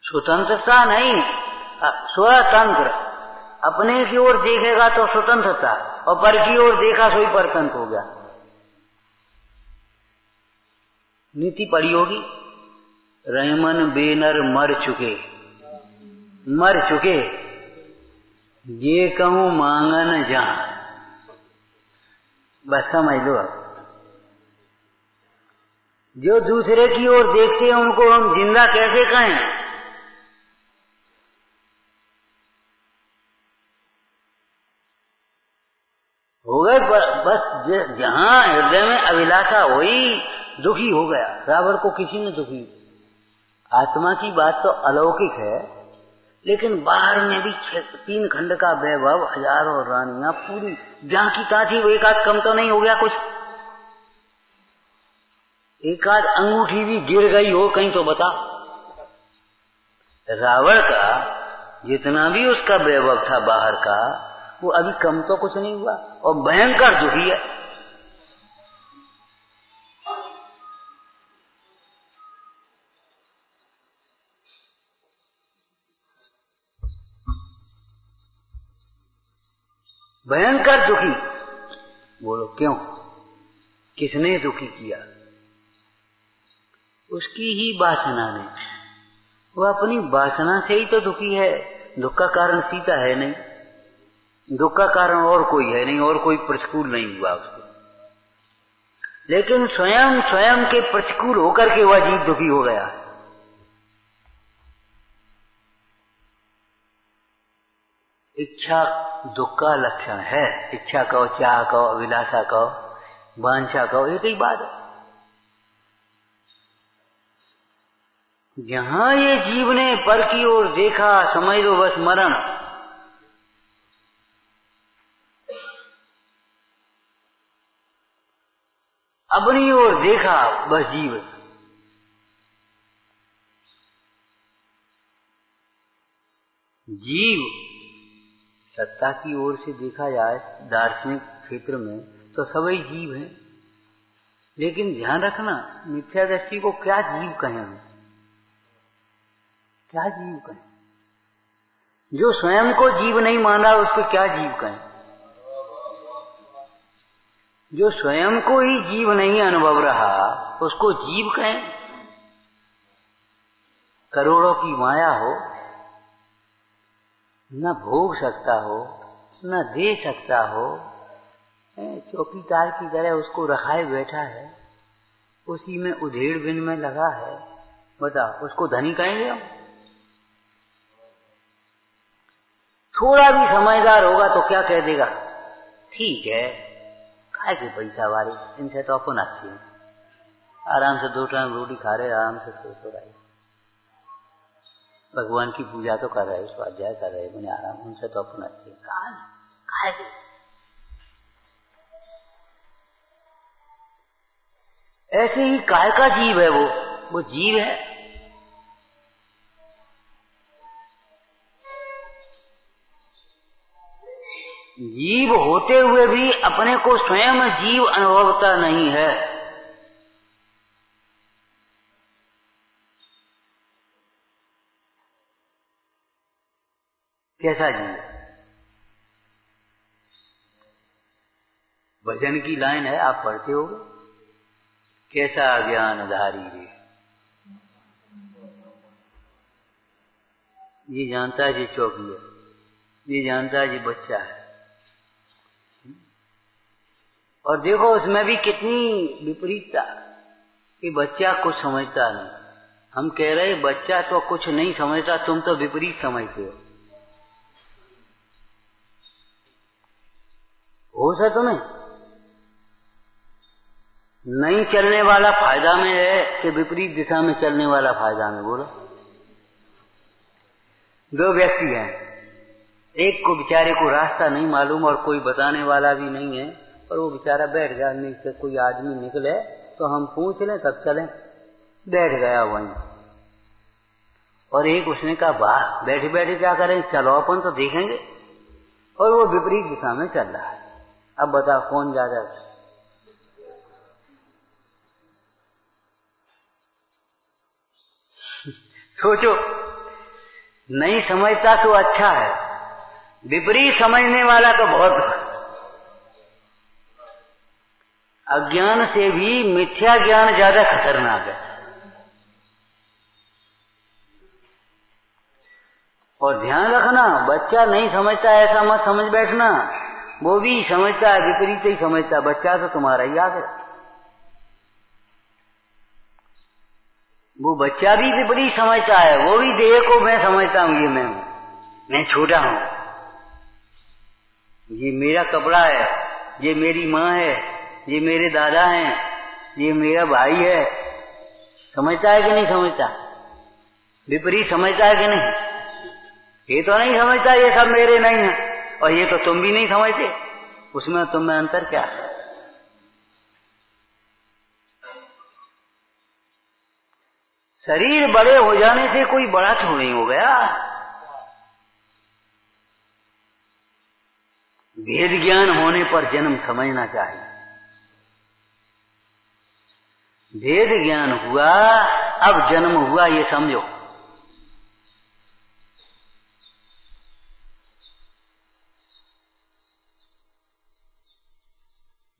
स्वतंत्रता नहीं, स्वतंत्र। अपने की ओर देखेगा तो स्वतंत्रता, और पर की ओर देखा तो ही परतंत्र हो गया। नीति पड़ी होगी, रहमन बेनर मर चुके, मर चुके, ये कहूं मांगन जा। बस समझ लो। अब जो दूसरे की ओर देखते हैं उनको हम जिंदा कैसे कहें? हो गए बस, जहां हृदय में अभिलाषा हुई, दुखी हो गया। रावण को किसी ने दुखी। आत्मा की बात तो अलौकिक है, लेकिन बाहर में भी 3 खंड का वैभव, हजारों रानियां पूरी जहां की ताथी, वो एक आध कम तो नहीं हो गया कुछ? एक आध अंगूठी भी गिर गई हो कहीं तो बता। रावण का जितना भी उसका वैभव था बाहर का, वो अभी कम तो कुछ नहीं हुआ, और भयंकर दुखी है। भयंकर दुखी। बोलो क्यों? किसने दुखी किया? उसकी ही वासना ने। वो अपनी वासना से ही तो दुखी है। दुख का कारण सीता है नहीं, दुख का कारण और कोई है नहीं, और कोई प्रतिकूल नहीं हुआ उसको। लेकिन स्वयं स्वयं के प्रतिकूल होकर के वह जीव दुखी हो गया। इच्छा दुख का लक्षण है। इच्छा कहो, चाह कहो, अभिलाषा कहो, वांछा कहो, एक ही बात है। जहां ये जीव ने पर की ओर देखा, समझ लो बस मरण। अपनी ओर देखा बस जीव। जीव सत्ता की ओर से देखा जाए दार्शनिक क्षेत्र में तो सभी जीव हैं। लेकिन ध्यान रखना, मिथ्या दृष्टि को क्या जीव कहें हम? क्या जीव कहें? जो स्वयं को जीव नहीं माना उसको क्या जीव कहें? जो स्वयं को ही जीव नहीं अनुभव रहा उसको जीव कहें? करोड़ों की माया हो, न भोग सकता हो, न दे सकता हो, चौकीदार की तरह उसको रखाए बैठा है, उसी में उधेड़ बिन में लगा है। बता, उसको धनी कहेंगे हम? थोड़ा भी समझदार होगा तो क्या कह देगा? ठीक है, खाए के पैसा वाले, इनसे तो अपन अच्छे हैं, आराम से 2 टाइम रोटी खा रहे, आराम से सो रहे, भगवान की पूजा तो कर रहे, स्वाध्याय कर रहे, मैंने आराम, उनसे तो अपन अच्छे हैं। खाए के ऐसे ही काय का जीव है वो जीव है। जीव होते हुए भी अपने को स्वयं जीव अनुभवता नहीं है। कैसा जीव? भजन की लाइन है, आप पढ़ते होगे, कैसा ज्ञानधारी रे, ये जानता है जी चौकी है, ये जानता है जी बच्चा है। और देखो उसमें भी कितनी विपरीतता कि बच्चा कुछ समझता नहीं। हम कह रहे बच्चा तो कुछ नहीं समझता, तुम तो विपरीत समझते हो। होश है तुम्हें? नहीं चलने वाला फायदा में है कि विपरीत दिशा में चलने वाला फायदा में? बोलो। 2 व्यक्ति हैं, एक को बेचारे को रास्ता नहीं मालूम और कोई बताने वाला भी नहीं है, और वो बेचारा बैठ गया, से कोई आदमी निकले तो हम पूछ लें तब चलें, बैठ गया वहीं। और एक उसने कहा वाह, बैठे बैठे क्या करें, चलो अपन तो देखेंगे, और वो विपरीत दिशा में चल रहा है। अब बताओ कौन ज्यादा? सोचो, नहीं समझता तो अच्छा है, विपरीत समझने वाला तो बहुत। अज्ञान से भी मिथ्या ज्ञान ज्यादा खतरनाक है। और ध्यान रखना, बच्चा नहीं समझता ऐसा मत समझ बैठना, वो भी समझता है, विपरीत ही समझता है। बच्चा तो तुम्हारा ही आगे, वो बच्चा भी विपरीत समझता है, वो भी देह को मैं समझता हूं, ये मैं छोटा हूं, ये मेरा कपड़ा है, ये मेरी माँ है, ये मेरे दादा हैं, ये मेरा भाई है। समझता है कि नहीं समझता? विपरीत समझता है कि नहीं? ये तो नहीं समझता ये सब मेरे नहीं है, और ये तो तुम भी नहीं समझते, उसमें तुम में अंतर क्या है? शरीर बड़े हो जाने से कोई बड़ा तो नहीं हो गया। भेद ज्ञान होने पर जन्म समझना चाहिए। भेद ज्ञान हुआ, अब जन्म हुआ, ये समझो।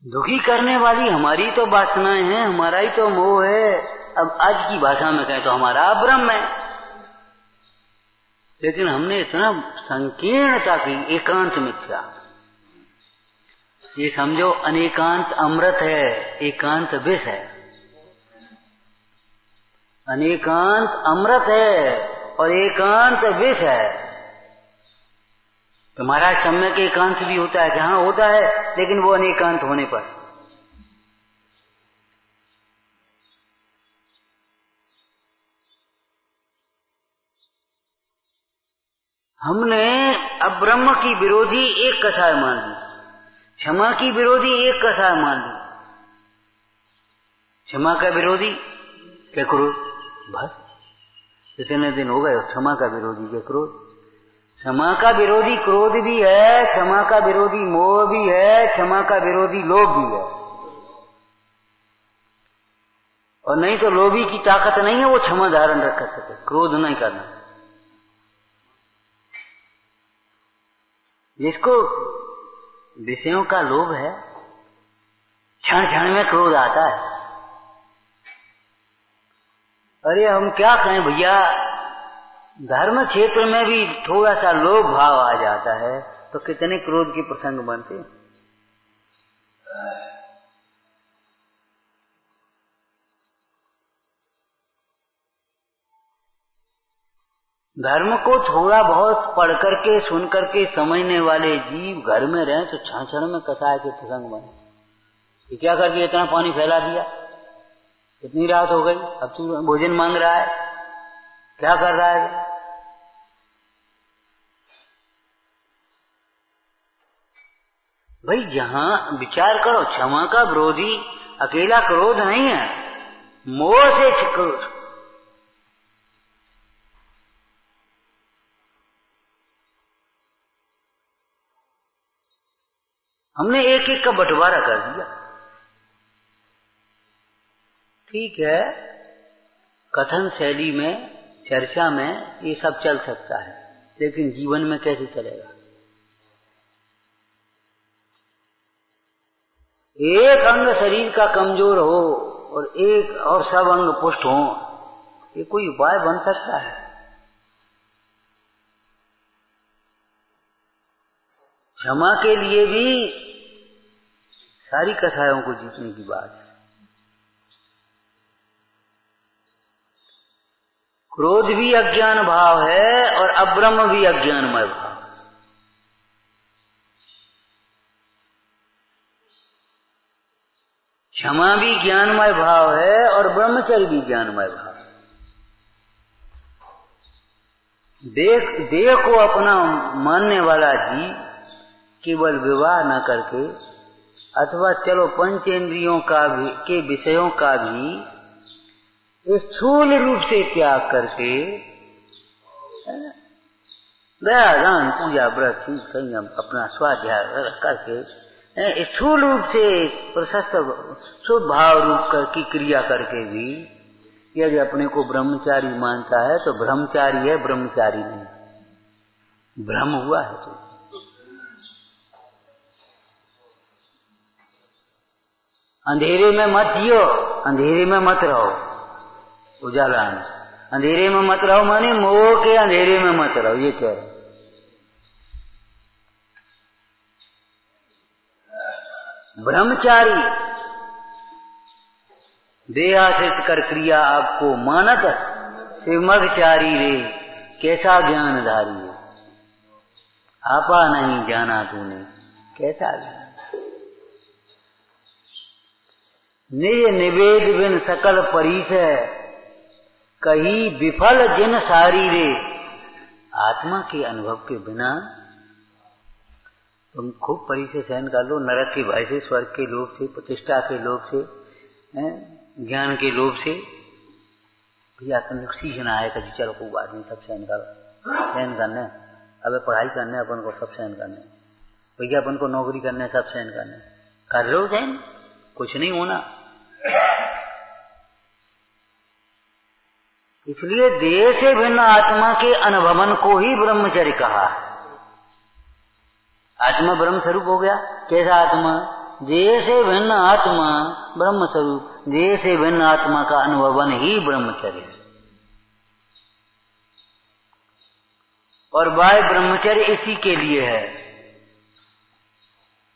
दुखी करने वाली हमारी तो वासनाएं हैं, हमारा ही तो मोह है। अब आज की भाषा में कहें तो हमारा ब्रह्म है, लेकिन हमने इतना संकीर्णता की। एकांत मिथ्या, ये समझो अनेकांत अमृत है, एकांत विष है। अनेकांत अमृत है और एकांत विष है। तो महाराज सम्यक एकांत भी होता है, जहां होता है, लेकिन वो अनेकांत होने पर। हमने अब ब्रह्म की विरोधी एक कसाय मान ली, क्षमा की विरोधी एक कसाय मान ली। क्षमा का विरोधी क्या क्रोध, बस इतने दिन हो गए। क्षमा का विरोधी क्या क्रोध। क्षमा का विरोधी क्रोध भी है, क्षमा का विरोधी मोह भी है, क्षमा का विरोधी लोभ भी है। और नहीं तो लोभी की ताकत नहीं है वो क्षमा धारण रख सके, क्रोध नहीं करना। जिसको विषयों का लोभ है, क्षण क्षण में क्रोध आता है। अरे हम क्या कहें भैया, धर्म क्षेत्र में भी थोड़ा सा लोभ भाव आ जाता है तो कितने क्रोध के प्रसंग बनते। धर्म को थोड़ा बहुत पढ़ करके सुन करके समझने वाले जीव घर में रहें तो क्षण क्षण में कसाय के प्रसंग बने। ये क्या कर दिया, इतना पानी फैला दिया, इतनी रात हो गई, अब तू भोजन मांग रहा है, क्या कर रहा है। भाई जहां विचार करो, क्षमा का विरोधी अकेला क्रोध नहीं है, मोह से क्रोध। हमने एक एक का बंटवारा कर दिया। ठीक है, कथन शैली में, चर्चा में ये सब चल सकता है, लेकिन जीवन में कैसे चलेगा। एक अंग शरीर का कमजोर हो और एक और सब अंग पुष्ट हो, ये कोई उपाय बन सकता है। क्षमा के लिए भी सारी कसायों को जीतने की बात है। क्रोध भी अज्ञान भाव है और अब्रह्म भी अज्ञानमय भाव। क्षमा भी ज्ञानमय भाव है और ब्रह्मचर्य भी ज्ञानमय भाव। देह को अपना मानने वाला जीव केवल विवाह न करके, अथवा चलो पंचेंद्रियों का भी के विषयों का भी स्थूल रूप से त्याग करके, दया दान पूजा व्रत संयम अपना स्वाध्याय करके, स्थूल रूप से प्रशस्त शुद्ध भाव रूप की क्रिया करके भी यदि अपने को ब्रह्मचारी मानता है तो ब्रह्मचारी है, ब्रह्मचारी नहीं। भ्रम हुआ है तो अंधेरे में मत जियो, अंधेरे में मत रहो, उजाला में। अंधेरे में मत रहो माने मोह के अंधेरे में मत रहो, ये कह रहे। ब्रह्मचारी देहाश्रित कर क्रिया आपको मानत, शिवमगचारी रे कैसा ज्ञानधारी है, आपा नहीं जाना तूने कैसा ज्ञान। निज निवेद बिन सकल परिचय, कही विफल जिन सारी रे। आत्मा के अनुभव के बिना तुम खूब परिचय सहन कर लो, नरक के भय से, स्वर्ग के लोभ से, प्रतिष्ठा के लोभ से, ज्ञान के लोभ से। भैया तुम सीखना है कभी, चलो खूब आदमी सब सहन करो, सहन करने। अब पढ़ाई करने अपन को सब सहन करने, भैया अपन को नौकरी करने सब सहन करने। कर लो सहन, कुछ नहीं होना। इसलिए देह से भिन्न आत्मा के अनुभवन को ही ब्रह्मचर्य कहा है। आत्मा ब्रह्म स्वरूप हो गया। कैसा आत्मा? जैसे भिन्न आत्मा ब्रह्म स्वरूप, जैसे भिन्न आत्मा का अनुभवन ही ब्रह्मचर्य है। और बाह्य ब्रह्मचर्य इसी के लिए है।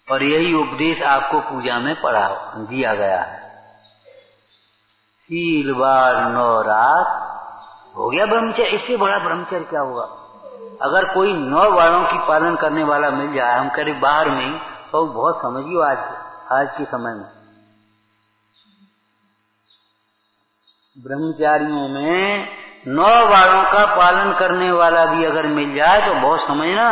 और यही उपदेश आपको पूजा में पढ़ा दिया गया है। शील बार 9 रात हो गया ब्रह्मचर्य। इससे बड़ा ब्रह्मचर्य क्या होगा? अगर कोई 9 वारों की पालन करने वाला मिल जाए, हम करीब बाहर में, तो बहुत समझिए आज के समय में ब्रह्मचारियों में 9 वारों का पालन करने वाला भी अगर मिल जाए तो बहुत समझना।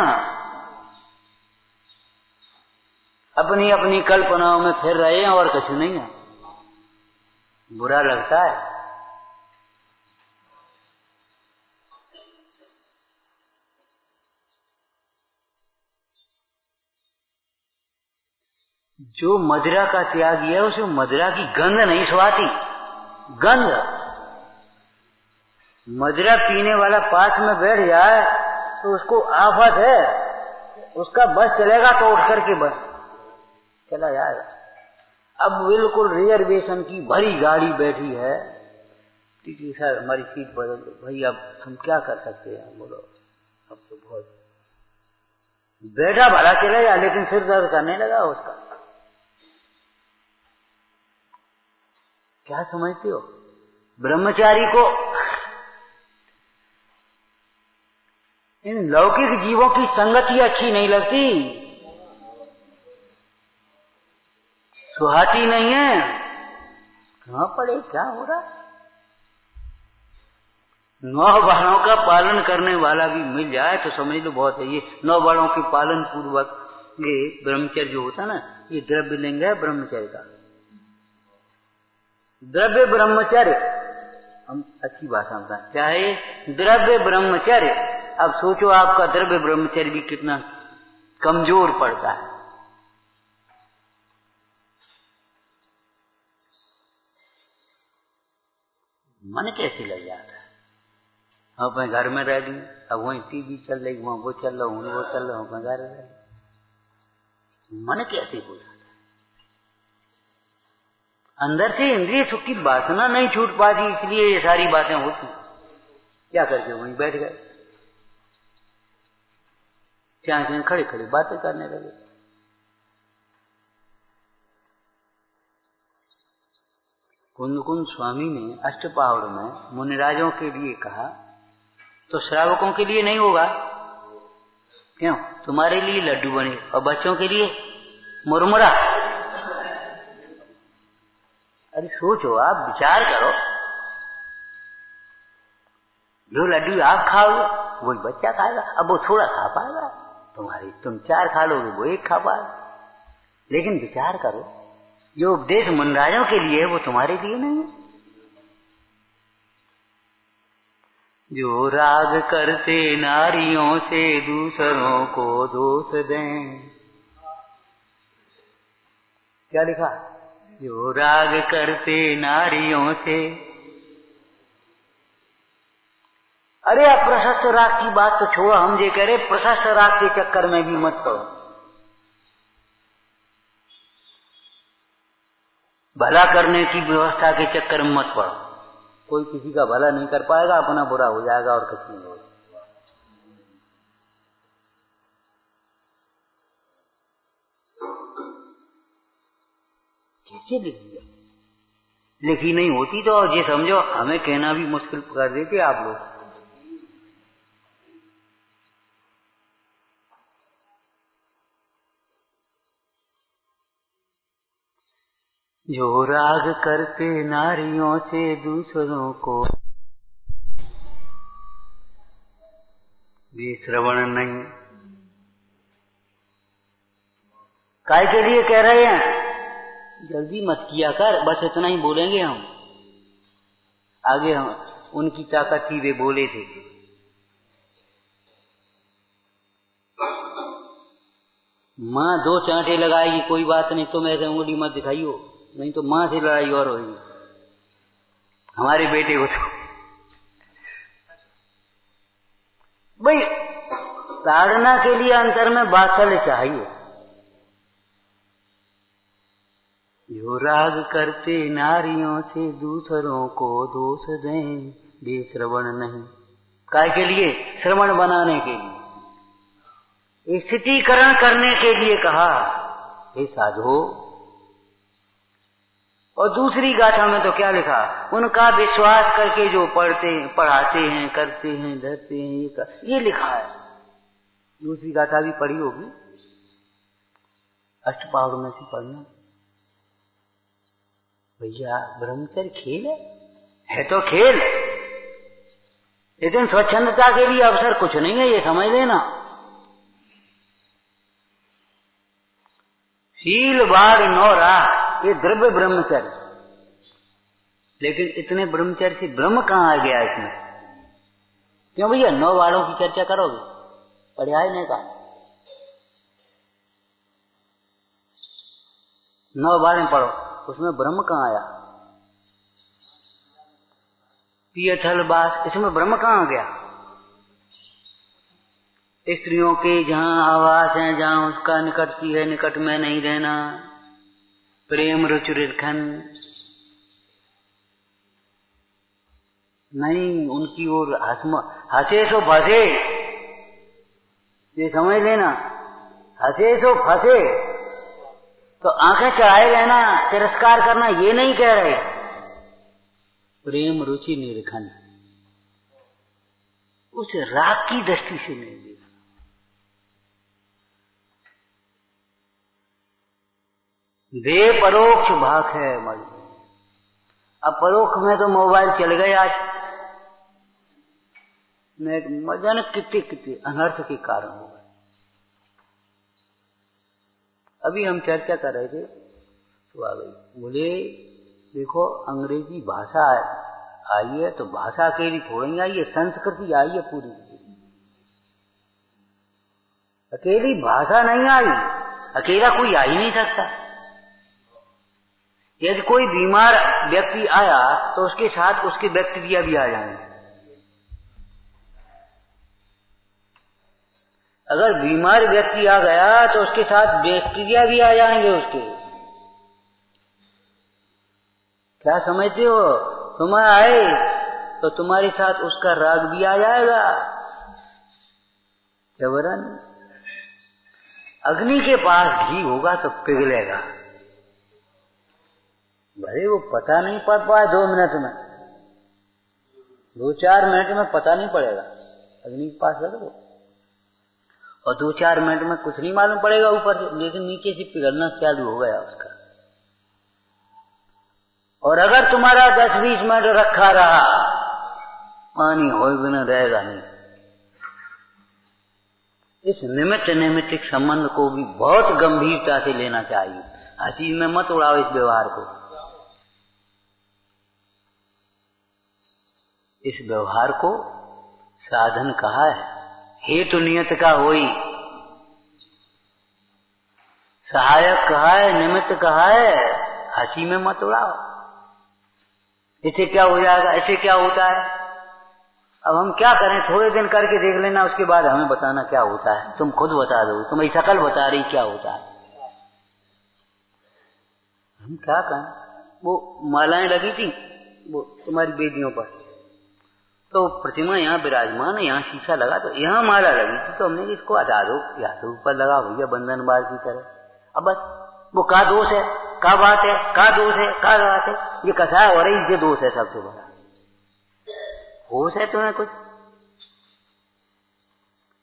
अपनी अपनी कल्पनाओं में फिर रहे हैं और कुछ नहीं है। बुरा लगता है। जो मदिरा का त्यागी है उसे मदिरा की गंध नहीं सुहाती। गंध, मदिरा पीने वाला पास में बैठ जाए तो उसको आफत है। उसका बस चलेगा तो उठ करके बस चला जाएगा। अब बिल्कुल रिजर्वेशन की भरी गाड़ी बैठी है, टीटी सर हमारी सीट बदल दो। भाई अब हम क्या कर सकते हैं, बोलो। अब तो बहुत बैठा भला चला जाए, लेकिन सिर दर्द करने लगा उसका। क्या समझते हो? ब्रह्मचारी को इन लौकिक जीवों की संगति अच्छी नहीं लगती, सुहाती नहीं है। कहां पड़े, क्या हो रहा? 9 बाणों का पालन करने वाला भी मिल जाए तो समझ लो बहुत है। ये 9 बाणों के पालन पूर्वक ये ब्रह्मचर्य जो होता है ना, ये द्रव्य लिंग है ब्रह्मचर्य का। द्रव्य ब्रह्मचर्य, हम अच्छी भाषा में क्या है ये? द्रव्य ब्रह्मचर्य। अब सोचो आपका द्रव्य ब्रह्मचर्य भी कितना कमजोर पड़ता है। मन कैसे लग जाता है? अब मैं घर में रह लूं, अब वहीं टीवी चल रही, वहां वो चल रहा हूं, वो चल रहा हूं, मैं घर रह लूं। मन कैसे हो जाता है? अंदर से इंद्रिय सुख की वासना नहीं छूट पाती, इसलिए ये सारी बातें होती। क्या करके वहीं बैठ गए, क्या खड़े खड़े बातें करने लगे। कुंद कुंद स्वामी ने अष्टपहाड़ में मुनिराजों के लिए कहा, तो श्रावकों के लिए नहीं होगा क्यों? तुम्हारे लिए लड्डू बने और बच्चों के लिए मुरमुरा। अरे सोचो, आप विचार करो, जो लड्डू आप खाओगे वही बच्चा खाएगा। अब वो थोड़ा खा पाएगा, तुम 4 खा लोगे, वो 1 खा पाएगा। लेकिन विचार करो, जो उपदेश मुनिराजों के लिए है वो तुम्हारे लिए नहीं है। जो राग करते नारियों से दूसरों को दोष दें, क्या लिखा? जो राग करते नारियों से। अरे अब प्रशस्त राग की बात तो छोड़ो, हम ये कह रहे प्रशस्त राग के चक्कर में भी मत पड़ो। भला करने की व्यवस्था के चक्कर में मत पड़ो। कोई किसी का भला नहीं कर पाएगा, अपना बुरा हो जाएगा और कुछ नहीं होगा। कैसे लिख दिया? लिखी नहीं होती तो ये समझो हमें कहना भी मुश्किल कर देते आप लोग। जो राग करते नारियों से दूसरों को, वे श्रवण नहीं। काय के लिए कह रहे हैं? जल्दी मत किया कर, बस इतना ही बोलेंगे हम। आगे हम उनकी ताकत थी, वे बोले थे। माँ 2 चांटे लगाएगी कोई बात नहीं, तुम ऐसे उंगली मत दिखाइयो, नहीं तो माँ से लड़ाई और होगी हमारे बेटे को। तो भाई ताड़ना के लिए अंतर में वात्सल्य चाहिए। जो राग करते नारियों से दूसरों को दोष दें, ये श्रवण नहीं। काय के लिए? श्रवण बनाने के लिए, स्थितीकरण करने के लिए कहा हे साधो। और दूसरी गाथा में तो क्या लिखा? उनका विश्वास करके जो पढ़ाते हैं, करते हैं, धरते हैं, ये लिखा है। दूसरी गाथा भी पढ़ी होगी, अष्टपहर में से पढ़ना। भैया ब्रह्मचर्य खेल है तो खेल, लेकिन स्वच्छंदता के लिए अवसर कुछ नहीं है, ये समझ लेना। शील बार नौरा, ये द्रव्य ब्रह्मचर्य। लेकिन इतने ब्रह्मचर्य से ब्रह्म कहाँ आ गया इसमें? क्यों भैया 9 वारों की चर्चा करोगे? पढ़ाई नहीं का 9 बार में पढ़ो, उसमें ब्रह्म कहाँ आया? पियथल बास, इसमें ब्रह्म कहाँ आ गया? स्त्रियों के जहाँ आवास है, जहाँ उसका निकट की है, निकट में नहीं रहना, प्रेम रुचिरखन नहीं, उनकी ओर हंसे सो फंसे, ये समझ लेना। हंसे सो फंसे, तो आंखें चढ़ाए रहना, तिरस्कार करना, ये नहीं कह रहे। प्रेम रुचि निरीखन, उस राग की दृष्टि से नहीं देखा। दे परोक्ष भाग है मज। अब परोक्ष में तो मोबाइल चल गए आज, नेट मजन कितने अनर्थ के कारण हो गए। अभी हम चर्चा कर रहे थे तो आ गई, बोले देखो अंग्रेजी भाषा आई है तो भाषा अकेली थोड़ी आई है, संस्कृति आई है पूरी। अकेली भाषा नहीं आई, अकेला कोई आ ही नहीं सकता। यदि कोई बीमार व्यक्ति आया तो उसके साथ उसके बैक्टीरिया भी आ जाएंगे। अगर बीमार व्यक्ति आ गया तो उसके साथ बैक्टीरिया भी आ जाएंगे उसके। क्या समझते हो? तुम आए तो तुम्हारे साथ उसका राग भी आ जाएगा। जबरन अग्नि के पास घी होगा तो पिघलेगा, भले वो पता नहीं पड़ पाए 2 मिनट में, 2-4 मिनट में पता नहीं पड़ेगा। अग्नि के पास रखो और 2-4 मिनट में कुछ नहीं मालूम पड़ेगा ऊपर से, लेकिन नीचे से पिघलना चालू हो गया उसका। और अगर तुम्हारा 10-20 मिनट रखा रहा, पानी हो बिना रहेगा नहीं। इस निमित्त नैमित्तिक संबंध को भी बहुत गंभीरता से लेना चाहिए। हंसी में मत उड़ाओ इस व्यवहार को। इस व्यवहार को साधन कहा है, हेतु नियत का होई, सहायक कहा है, निमित्त कहा है। हंसी में मत उड़ाओ। इसे क्या हो जाएगा, ऐसे क्या होता है। अब हम क्या करें? थोड़े दिन करके देख लेना, उसके बाद हमें बताना क्या होता है। तुम खुद बता दो, तुम्हारी शकल बता रही क्या होता है। हम क्या करें? वो मालाएं लगी थी वो तुम्हारी बेदियों पर, तो प्रतिमा यहाँ विराजमान है, यहाँ शीशा लगा, तो यहाँ माला लगी थी, तो हमने इसको हटा दो, या तो ऊपर लगा भैया बंधन बार की तरह। अब बस वो का दोष है, का बात है, का दोष है, का बात है, ये कसा हो रही, ये दोष है सबसे बड़ा। होश है तुम्हें कुछ?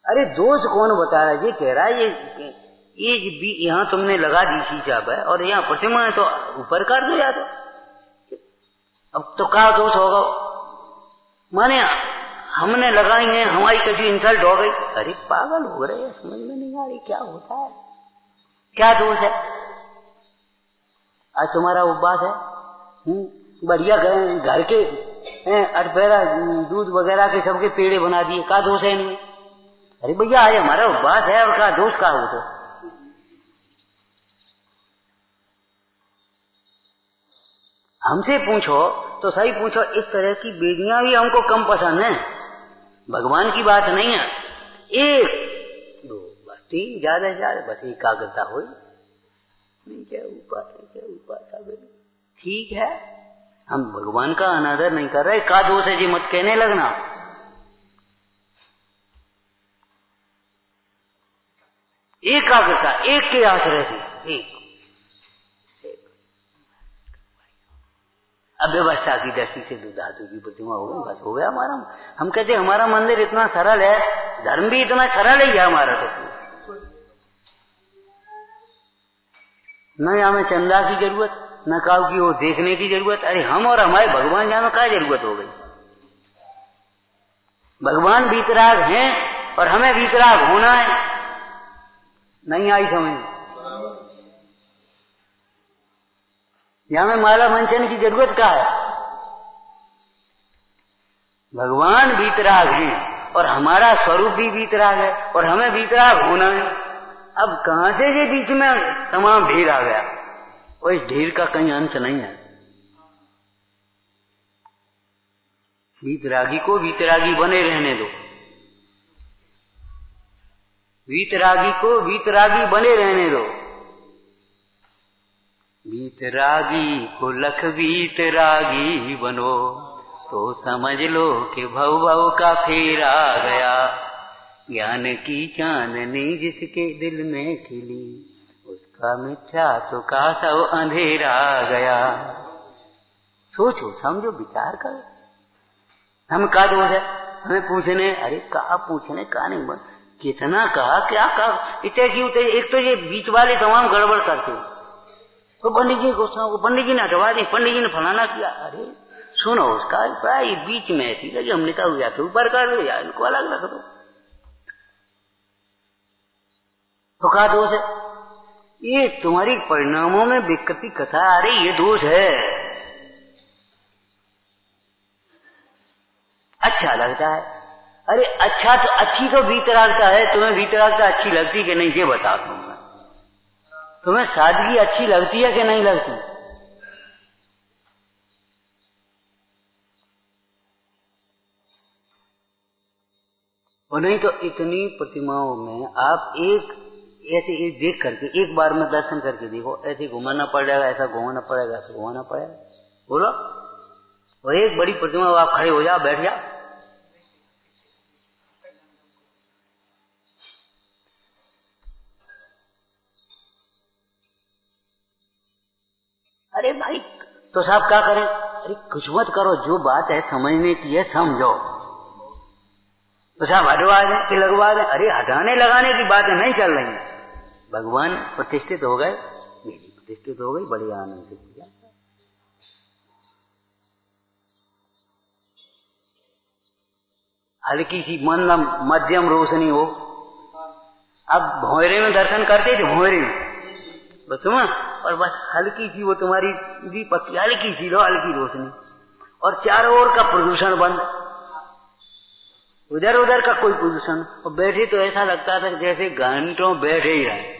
अरे दोष कौन बता रहा है? ये कह रहा है ये भी यहाँ तुमने लगा दी शीशा पर, और यहाँ प्रतिमा है तो ऊपर कर दो या तो। अब तो क्या दोष होगा? माने हमने लगाई है, हमारी कभी इंसल्ट हो गई। अरे पागल हो रहे, समझ में नहीं आ रही क्या होता है, क्या दोष है? आज तुम्हारा उपवास है, बढ़िया घर के अटपेरा दूध वगैरह के सबके पेड़े बना दिए, का दोष है इनमें? अरे भैया आज हमारा उपवास है और का दोष का हो? तो हमसे पूछो तो सही पूछो, इस तरह की बेदियां भी हमको कम पसंद है। भगवान की बात नहीं है, 1-2 बस 3 ज्यादा से ज्यादा बस एकाग्रता हुई, नहीं क्या उपासना बेटा, ठीक है, हम भगवान का अनादर नहीं कर रहे, का दोष है जी मत कहने लगना। एकाग्रता, एक के आश्रय से, एक अव्यवस्था की दृष्टि से दो धातु की प्रतिमा हो गई, बस हो गया हमारा। हम कहते हमारा मंदिर इतना सरल है, धर्म भी इतना सरल ही है हमारा, तो न हमें चंदा की जरूरत, न काऊ की वो देखने की जरूरत। अरे हम और हमारे भगवान जानो क्या जरूरत हो गई। भगवान वीतराग हैं और हमें वीतराग होना है। नहीं आई समझ? यहां में माला मंचन की जरूरत क्या है? भगवान वीतराग हैं और हमारा स्वरूप भी वीतराग है और हमें वीतराग होना है। अब कहां से ये बीच में तमाम ढेर आ गया, और इस ढेर का कहीं अंत नहीं है। वीतरागी को वीतरागी बने रहने दो, वीतरागी को वीतरागी बने रहने दो। वीतरागी को लख वीतरागी बनो, तो समझ लो कि भव भव का फेरा गया। ज्ञान की चांदनी जिसके दिल में खिली, उसका मिथ्या तो का सब अंधेरा गया। सोचो, समझो, विचार करो। हम का दोष है? हमें पूछने, अरे का पूछने का नहीं, बस कितना कहा, क्या कहा, इतने की उतने। एक तो ये बीच वाले तमाम गड़बड़ करते, तो पंडित जी को पंडित जी ने हटवा दी, पंडित जी ने फलाना किया। अरे सुनो, उसका अभिप्राय ये बीच में ऐसी कि हमने कहा हुआ तो ऊपर कर दो या इनको अलग रख दो, तो क्या दोष है? ये तुम्हारी परिणामों में विकृति कथा आ रही, ये दोष है। अच्छा लगता है, अरे अच्छा तो अच्छी तो वीतरागता है। तुम्हें वीतरागता अच्छी लगती कि नहीं ये बता दूंगा। तुम्हें सादगी अच्छी लगती है कि नहीं लगती? और नहीं तो इतनी प्रतिमाओं में आप एक ऐसे एक देख करके एक बार में दर्शन करके देखो, ऐसे घुमाना पड़ेगा, ऐसा घुमाना पड़ेगा, ऐसा घुमाना पड़ेगा, बोलो। और एक बड़ी प्रतिमा आप खड़े हो जाओ, बैठ जाओ, अरे भाई तो साहब क्या करें? अरे कुछ मत करो, जो बात है समझने की है समझो। तो साहब हटवा दें कि लगवा दें? अरे हटाने लगाने की बातें नहीं चल रही है। भगवान प्रतिष्ठित हो गए, मेरी प्रतिष्ठित हो गई, बड़े आनंद से किया। हल्की सी मंदम मध्यम रोशनी हो। अब भौरे में दर्शन करते थे, भौरे में बस तुम, और बस हल्की सी वो तुम्हारी दीपक की हल्की सी लो, हल्की रोशनी, और चारों ओर का प्रदूषण बंद, उधर उधर का कोई प्रदूषण। और बैठे तो ऐसा लगता था जैसे घंटों बैठे ही रहे।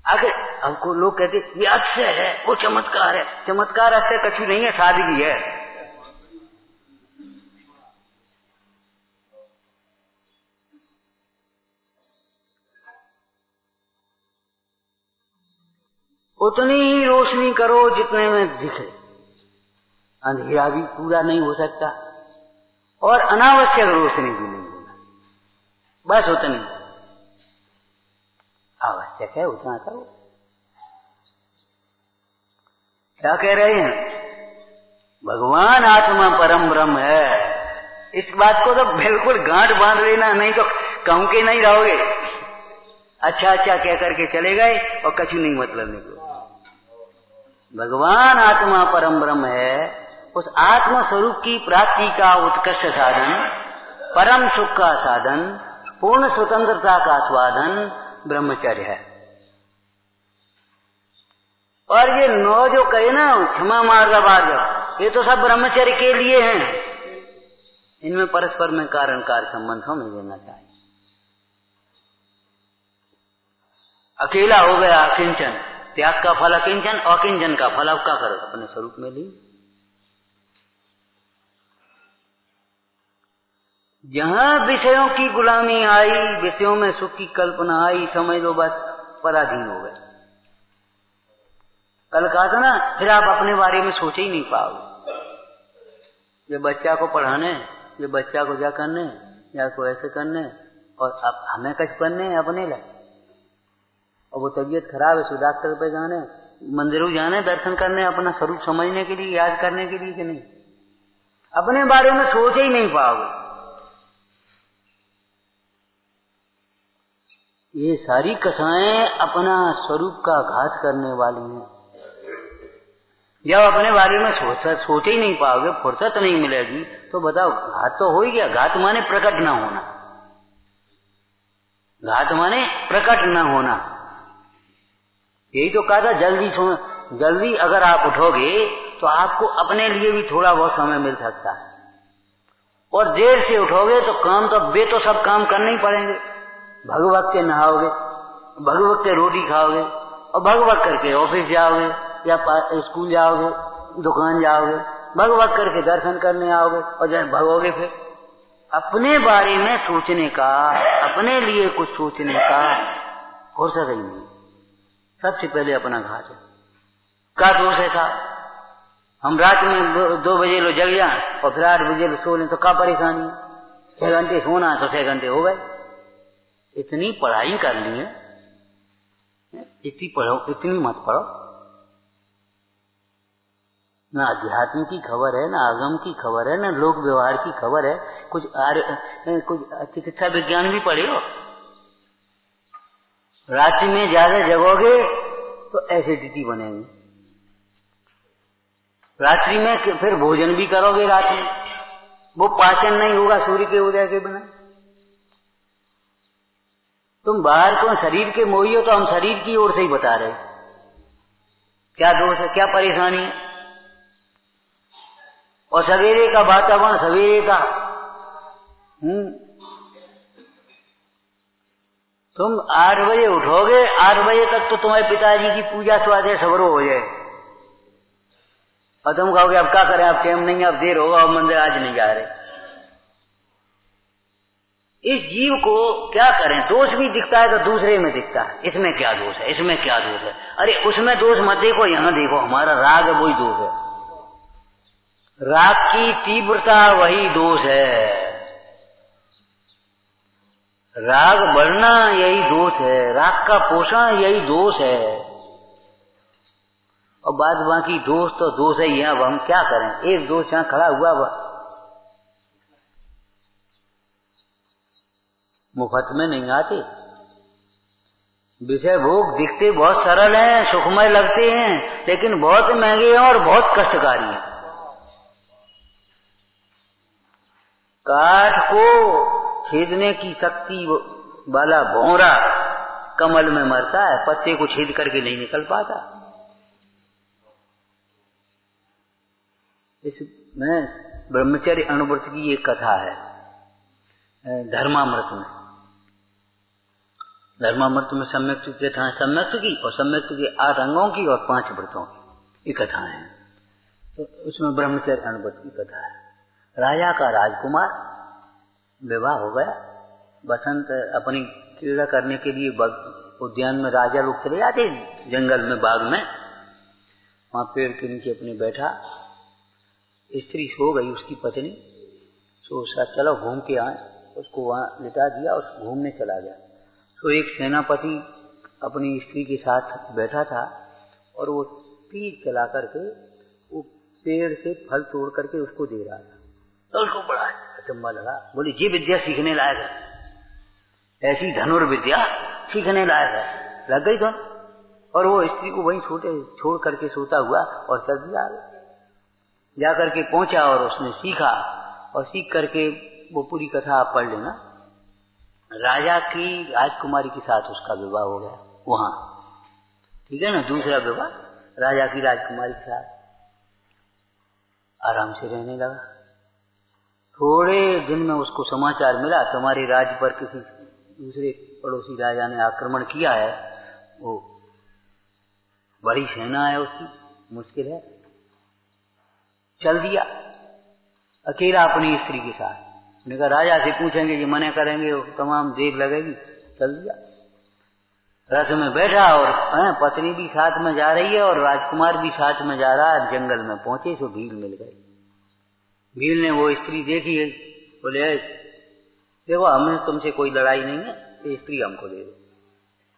आगे हमको लोग कहते ये अक्षय है, वो चमत्कार है। चमत्कार अक्षय कछु नहीं है, सादगी है। उतनी ही रोशनी करो जितने में दिखे, अंधेरा भी पूरा नहीं हो सकता और अनावश्यक रोशनी भी नहीं होना, बस उतनी आवश्यक है, उतना करो। क्या कह रहे हैं? भगवान आत्मा परम ब्रह्म है। इस बात को तो बिल्कुल गांठ बांध लेना, नहीं तो कहूं के नहीं रहोगे। अच्छा अच्छा कह करके चले गए और कछु नहीं मतलब नहीं। भगवान आत्मा परम ब्रह्म है। उस आत्म स्वरूप की प्राप्ति का उत्कृष्ट साधन, परम सुख का साधन, पूर्ण स्वतंत्रता का स्वाधन ब्रह्मचर्य है। और ये 9 जो कहे ना, क्षमा मार्ग मार्ग, ये तो सब ब्रह्मचर्य के लिए हैं। इनमें परस्पर में कारण कार्य संबंध हमें लेना चाहिए। अकेला हो गया अकिंचन, त्याग का फल अकिंचन, अकिंचन का फल अब क्या करो? अपने स्वरूप में ली। जहां विषयों की गुलामी आई, विषयों में सुख की कल्पना आई, समझ लो बस पराधीन हो गए। कल कहा था ना, फिर आप अपने बारे में सोच ही नहीं पाओगे। ये बच्चा को पढ़ाने, ये बच्चा को क्या करने, या को ऐसे करने, और अब हमें कच करने अपने लिए। और वो तबीयत खराब है, सो डॉक्टर पे जाने, मंदिरों जाने, दर्शन करने, अपना स्वरूप समझने के लिए, याद करने के लिए कि नहीं? अपने बारे में सोच ही नहीं पाओगे। ये सारी कथाएं अपना स्वरूप का घात करने वाली हैं। जब अपने बारे में सोच ही नहीं पाओगे, फुर्सत नहीं मिलेगी, तो बताओ घात तो हो ही गया। घात माने प्रकट न होना, घात माने प्रकट न होना। यही तो कहा था, जल्दी अगर आप उठोगे तो आपको अपने लिए भी थोड़ा बहुत समय मिल सकता है, और देर से उठोगे तो काम तो सब काम करने ही पड़ेंगे। भगवत के नहाओगे, भगवत के रोटी खाओगे, और भगवत करके ऑफिस जाओगे, या स्कूल जाओगे, दुकान जाओगे, भगवत करके दर्शन करने आओगे, और जब भगोगे फिर अपने बारे में सोचने का, अपने लिए कुछ सोचने का फुर्सत ही नहीं। सबसे पहले अपना घात है। क्या दोष है साहब? हम रात में 2 बजे लो जग जाए और फिर 8 बजे लो सो लें, तो क्या परेशानी है? 6 घंटे सोना है तो 6 घंटे हो गए। इतनी पढ़ाई कर ली है, इतनी पढ़ो, इतनी मत पढ़ो। ना अध्यात्म की खबर है, ना आगम की खबर है, ना लोक व्यवहार की खबर है। कुछ चिकित्सा विज्ञान भी पढ़े हो। रात्रि में ज्यादा जगोगे तो एसिडिटी बनेगी। रात्रि में फिर भोजन भी करोगे रात में, वो पाचन नहीं होगा सूर्य के उदय के बिना। तुम बाहर को शरीर के मोही हो, तो हम शरीर की ओर से ही बता रहे। क्या दोष है, क्या परेशानी है? और सवेरे का वातावरण, सवेरे का तुम 8 बजे उठोगे, 8 बजे तक तो तुम्हारे पिताजी की पूजा स्वादे सबरो हो जाए, और तुम कहोगे अब क्या करें, अब टाइम नहीं, अब देर होगा, अब मंदिर आज नहीं जा रहे। इस जीव को क्या करें? दोष भी दिखता है तो दूसरे में दिखता है, इसमें क्या दोष है, इसमें क्या दोष है। अरे उसमें दोष मत देखो, यहां देखो, हमारा राग है, वही दोष है। राग की तीव्रता वही दोष है। राग बढ़ना यही दोष है, राग का पोषण यही दोष है। और बाद बाकी दोष तो दोष है ही है। अब हम क्या करें? एक दोष यहां खड़ा हुआ मुफ्त में नहीं आते। विषय भोग दिखते बहुत सरल हैं, सुखमय लगते हैं, लेकिन बहुत महंगे हैं और बहुत कष्टकारी हैं। काठ को छेदने की शक्ति वाला भौरा कमल में मरता है, पत्ते को छेद करके नहीं निकल पाता। इसमें ब्रह्मचर्य अनुव्रत की एक कथा है धर्मामृत में। धर्मामृत में सम्यक कथा, सम्यक की और सम्यक के 8 अंगों की और 5 व्रतों की कथा है। तो उसमें ब्रह्मचर्य अनुव्रत की कथा है। राजा का राजकुमार, विवाह हो गया। बसंत अपनी क्रीड़ा करने के लिए उद्यान में राजा लोग चले जाते, जंगल में, बाग में, वहां पेड़ के नीचे अपने बैठा। स्त्री सो गई, उसकी पत्नी सोचा चलो घूम के आए, उसको वहां लिटा दिया और घूमने चला गया। तो एक सेनापति अपनी स्त्री के साथ बैठा था और वो तीर चला करके वो पेड़ से फल तोड़ करके उसको दे रहा था। तो उसको बड़ा अचंभा लगा, बोली ये विद्या सीखने लायक है, ऐसी धनुर्विद्या सीखने लायक है। लग गई धन, और वो स्त्री को वहीं छोड़ करके सोता हुआ और चल दिया आगे। जा करके पहुंचा और उसने सीखा, और सीख करके वो पूरी कथा आप पढ़ लेना। राजा की राजकुमारी के साथ उसका विवाह हो गया वहां, ठीक है ना। दूसरा विवाह राजा की राजकुमारी के साथ, आराम से रहने लगा। थोड़े दिन में उसको समाचार मिला तुम्हारे राज्य पर किसी दूसरे पड़ोसी राजा ने आक्रमण किया है, वो बड़ी सेना है उसकी, मुश्किल है। चल दिया अकेला अपनी स्त्री के साथ। उन्होंने कहा राजा से पूछेंगे, ये मना करेंगे, तमाम देर लगेगी। चल दिया। रथ में बैठा और पत्नी भी साथ में जा रही है और राजकुमार भी साथ में जा रहा है। जंगल में पहुंचे तो भील मिल गई। भील ने वो स्त्री देखी है, बोले देखो हमें तुमसे कोई लड़ाई नहीं है, ये स्त्री हमको दे दो।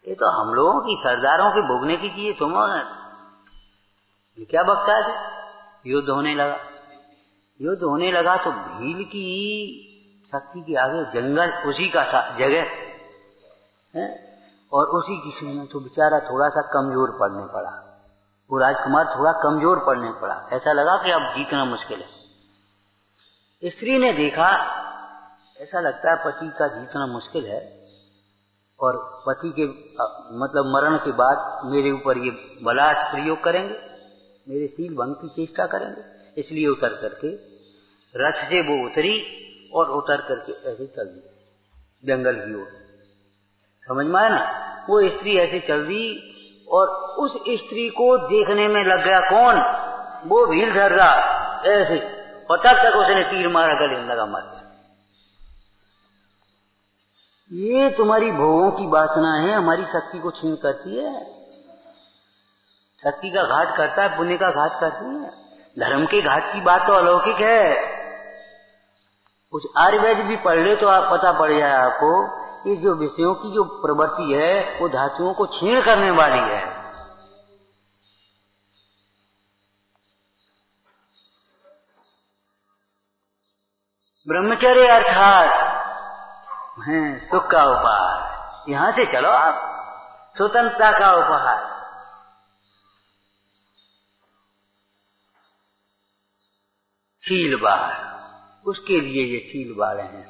ये तो हम लोगों की सरदारों के भोगने की चीज, तुम ये क्या बकता है। युद्ध होने लगा। युद्ध होने लगा तो भील की शक्ति के आगे जंगल उसी का जगह है और उसी की सेना तो बेचारा थोड़ा सा कमजोर पड़ने पड़ा। वो राजकुमार थोड़ा कमजोर पड़ने पड़ा। ऐसा लगा कि अब जीतना मुश्किल है। स्त्री ने देखा ऐसा लगता है पति का जीतना मुश्किल है और पति के मतलब मरण के बाद मेरे ऊपर ये बलात् प्रयोग करेंगे, मेरे शील भंग की चेष्टा करेंगे। इसलिए उतर करके रथ से वो उतरी और उतर करके ऐसे चल दी जंगल की ओर। समझ में आया ना। वो स्त्री ऐसे चल दी और उस स्त्री को देखने में लग गया कौन, वो भील सरदार ऐसे, और तब तक उसने तीर मारा, गले में लगा, मार दिया। ये तुम्हारी भोगों की वासना है, हमारी शक्ति को छीन करती है। शक्ति का घात करता है, पुण्य का घात करती है। धर्म के घात की बात तो अलौकिक है। कुछ आयुर्वेद भी पढ़ ले तो आप पता पड़ जाए आपको, ये जो विषयों की जो प्रवृत्ति है वो धातुओं को छीण करने वाली है। ब्रह्मचर्य अर्थात है सुख का उपहार। यहां से चलो आप, स्वतंत्रता का उपहार। शील बाढ़, उसके लिए ये शील बाढ़ हैं।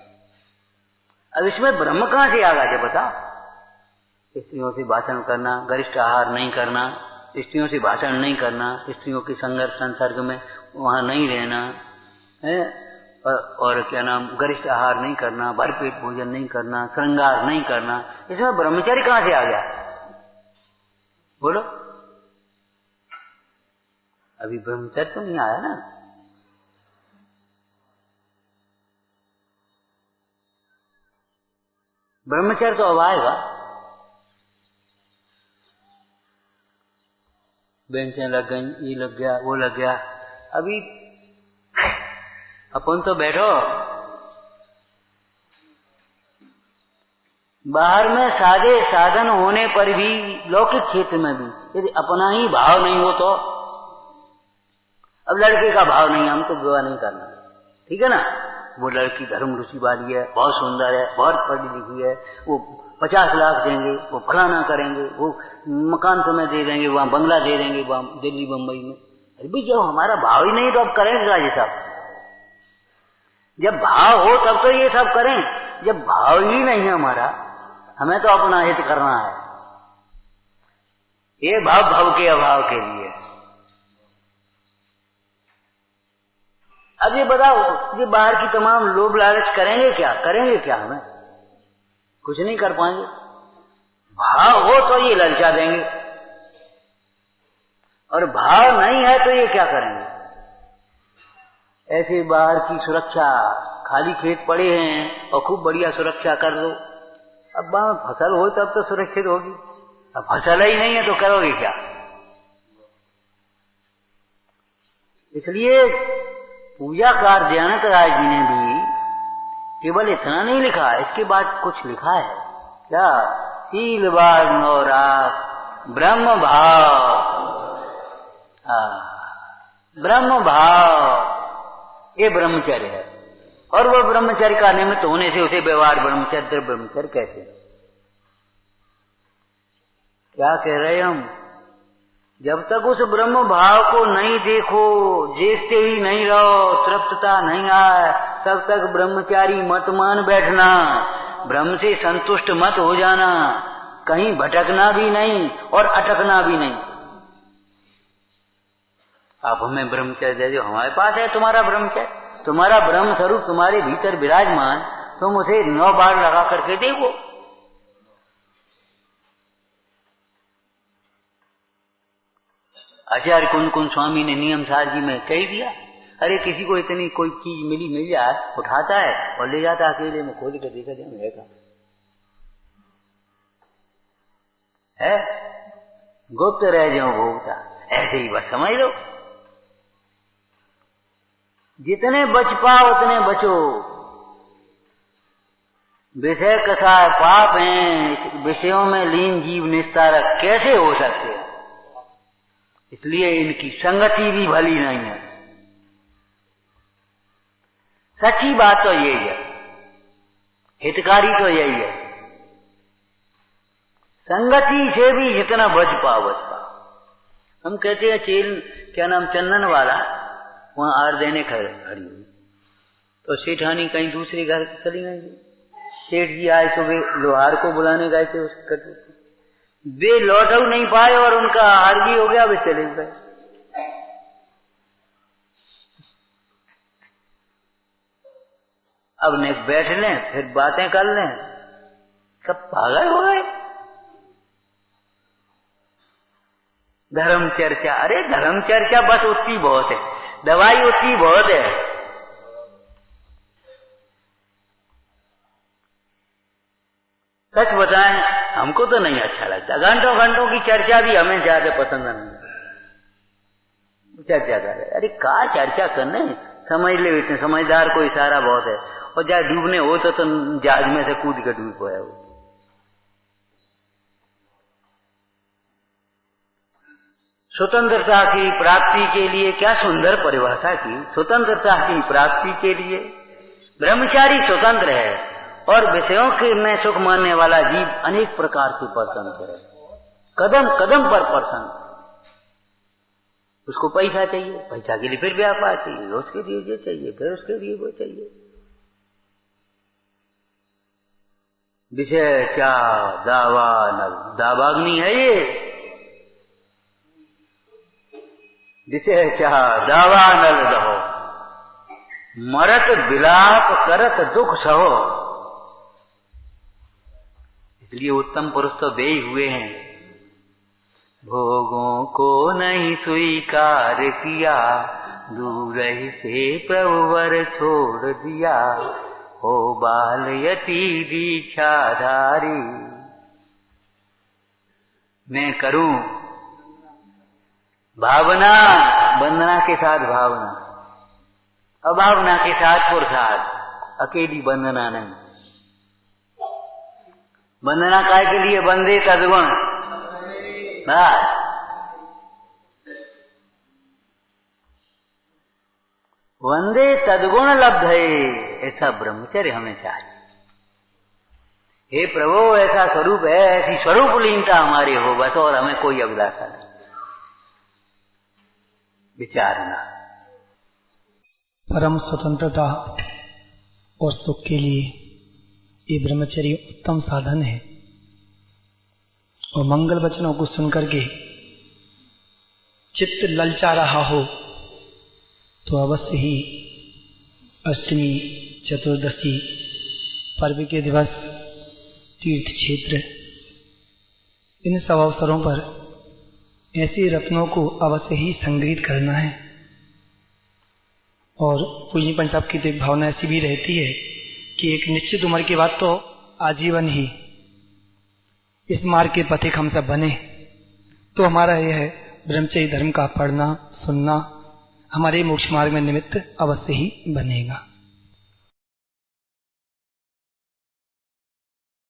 अब इसमें ब्रह्म कहां से आ गया जब बताओ। स्त्रियों से भाषण करना, गरिष्ठ आहार नहीं करना, स्त्रियों से भाषण नहीं करना, स्त्रियों के संघर्ष संसर्ग में वहां नहीं रहना है, और क्या नाम, गरिष्ठ आहार नहीं करना, भरपेट भोजन नहीं करना, श्रृंगार नहीं करना। इसमें ब्रह्मचर्य कहां से आ गया बोलो। अभी ब्रह्मचर्य तो नहीं आया ना। ब्रह्मचर्य तो अब आएगा। बेंचें लग गई, ये लग गया, वो लग गया। अभी अपन तो बैठो, बाहर में सादे साधन होने पर भी, लौकिक क्षेत्र में भी यदि अपना ही भाव नहीं हो तो, अब लड़के का भाव नहीं, हमको विवाह नहीं करना, ठीक है ना। वो लड़की धर्म रुचि वाली है, बहुत सुंदर है, बहुत पढ़ी लिखी है, वो 50 लाख देंगे, वो फलाना करेंगे, वो मकान तुम्हें दे देंगे, वहां बंगला दे देंगे, वहां दिल्ली बम्बई में। अरे भाई जब हमारा भाव ही नहीं तो अब करेंगे ये सब। जब भाव हो तब तो ये सब करें, जब भाव ही नहीं है हमारा, हमें तो अपना हित करना है। ये भाव भाव के अभाव के लिए। अब ये बताओ, ये बाहर की तमाम लोभ लालच करेंगे क्या हमें कुछ नहीं कर पाएंगे। भाव हो तो ये ललचा देंगे, और भाव नहीं है तो ये क्या करेंगे। ऐसे बाहर की सुरक्षा, खाली खेत पड़े हैं और खूब बढ़िया सुरक्षा कर दो। अब वहां फसल हो तब तो सुरक्षित होगी, अब फसल ही नहीं है तो करोगे क्या। इसलिए पूजाकार दयानंद राय जी ने भी केवल इतना नहीं लिखा, इसके बाद कुछ लिखा है क्या, शीलवाद नौरा ब्रह्म भाव, ब्रह्म भाव ये ब्रह्मचर्य है। और वह ब्रह्मचर्य का निमित्त होने से उसे व्यवहार ब्रह्मचर्य ब्रह्मचर्य कहते हैं। क्या कह रहे हम, जब तक उस ब्रह्म भाव को नहीं देखो, देखते ही नहीं रहो, तृप्तता नहीं आए, तब तक ब्रह्मचारी मत मान बैठना, ब्रह्म से संतुष्ट मत हो जाना, कहीं भटकना भी नहीं और अटकना भी नहीं। आप हमें ब्रह्मचर्य दे दो, हमारे पास है तुम्हारा ब्रह्मचर्य, तुम्हारा ब्रह्म स्वरूप तुम्हारे भीतर विराजमान, तुम उसे 9 बार लगा करके देखो। आचार्य कुंद स्वामी ने नियम सार जी में कह दिया, अरे किसी को इतनी कोई चीज मिल जाए, उठाता है और ले जाता, अकेले में खोल कर देखा जाए है, गुप्त रह जाओ भोगता, ऐसे ही बस समझ लो। जितने बच पाओ उतने बचो। विषय कथा पाप हैं, विषयों में लीन जीव निस्तारक कैसे हो सकते हैं? इसलिए इनकी संगति भी भली नहीं है। सच्ची बात तो यही है, हितकारी तो यही है, संगति से भी जितना बच पाओ बच पाओ। हम कहते हैं चेल क्या नाम चंदन वाला वहां आर देने खड़ी हुई, तो सेठानी कहीं दूसरे घर चली गई। सेठ जी आए तो वे लोहार को बुलाने गए थे, उसके कटे वे लौट नहीं पाए और उनका हार भी हो गया, वे चले गए। अब ने बैठ लें फिर बातें कर लें, सब पागल हो गए। धर्म चर्चा, अरे धर्म चर्चा बस उतनी बहुत है, दवाई उतनी बहुत है। सच बताएं हमको तो नहीं अच्छा लगता, घंटों घंटों की चर्चा भी हमें ज्यादा पसंद नहीं। चर्चा करे, अरे का चर्चा करने, समझ ले, इतने समझदार को इशारा बहुत है। और जहाँ डूबने हो तो जहाज में से कूद के डूब गया वो। स्वतंत्रता की प्राप्ति के लिए क्या सुंदर परिभाषा की। स्वतंत्रता की प्राप्ति के लिए ब्रह्मचारी स्वतंत्र है और विषयों के में सुख मानने वाला जीव अनेक प्रकार से परतंत्र है, कदम कदम पर परतंत्र। उसको पैसा चाहिए, पैसा के लिए फिर व्यापार चाहिए, उसके लिए ये चाहिए, फिर उसके लिए वो चाहिए। विषय क्या दावा नल, दावाग्नि है ये। विषय क्या दावा नल दहो, मरत विलाप करत दुख सहो। इसलिए उत्तम पुरुष तो वे ही हुए हैं, भोगों को नहीं स्वीकार किया, दूर ही से प्रभुवर छोड़ दिया, हो बाल यति दीक्षाधारी। मैं करूं भावना, वंदना के साथ भावना, अभावना के साथ पुरुषार्थ, अकेली वंदना नहीं। वंदना काय के लिए, वंदे तद्गुण, वंदे तद्गुण लब्ध है, ऐसा ब्रह्मचर्य हमें चाहिए। हे प्रभु ऐसा स्वरूप है, ऐसी स्वरूप लीनता हमारी हो बस, और हमें कोई अभिलाषा नहीं, विचारना। परम स्वतंत्रता और सुख के लिए ये ब्रह्मचर्य उत्तम साधन है। और मंगल वचनों को सुनकर के चित्त ललचा रहा हो तो अवश्य ही अष्टमी, चतुर्दशी, पर्व के दिवस, तीर्थ क्षेत्र, इन सब अवसरों पर ऐसे रत्नों को अवश्य ही संग्रहित करना है। और पूज्य पंच साहब की तो एक भावना ऐसी भी रहती है कि एक निश्चित उम्र के बाद तो आजीवन ही इस मार्ग के पथिक हम सब बने, तो हमारा यह है ब्रह्मचर्य धर्म का पढ़ना सुनना हमारे मोक्ष मार्ग में निमित्त अवश्य ही बनेगा।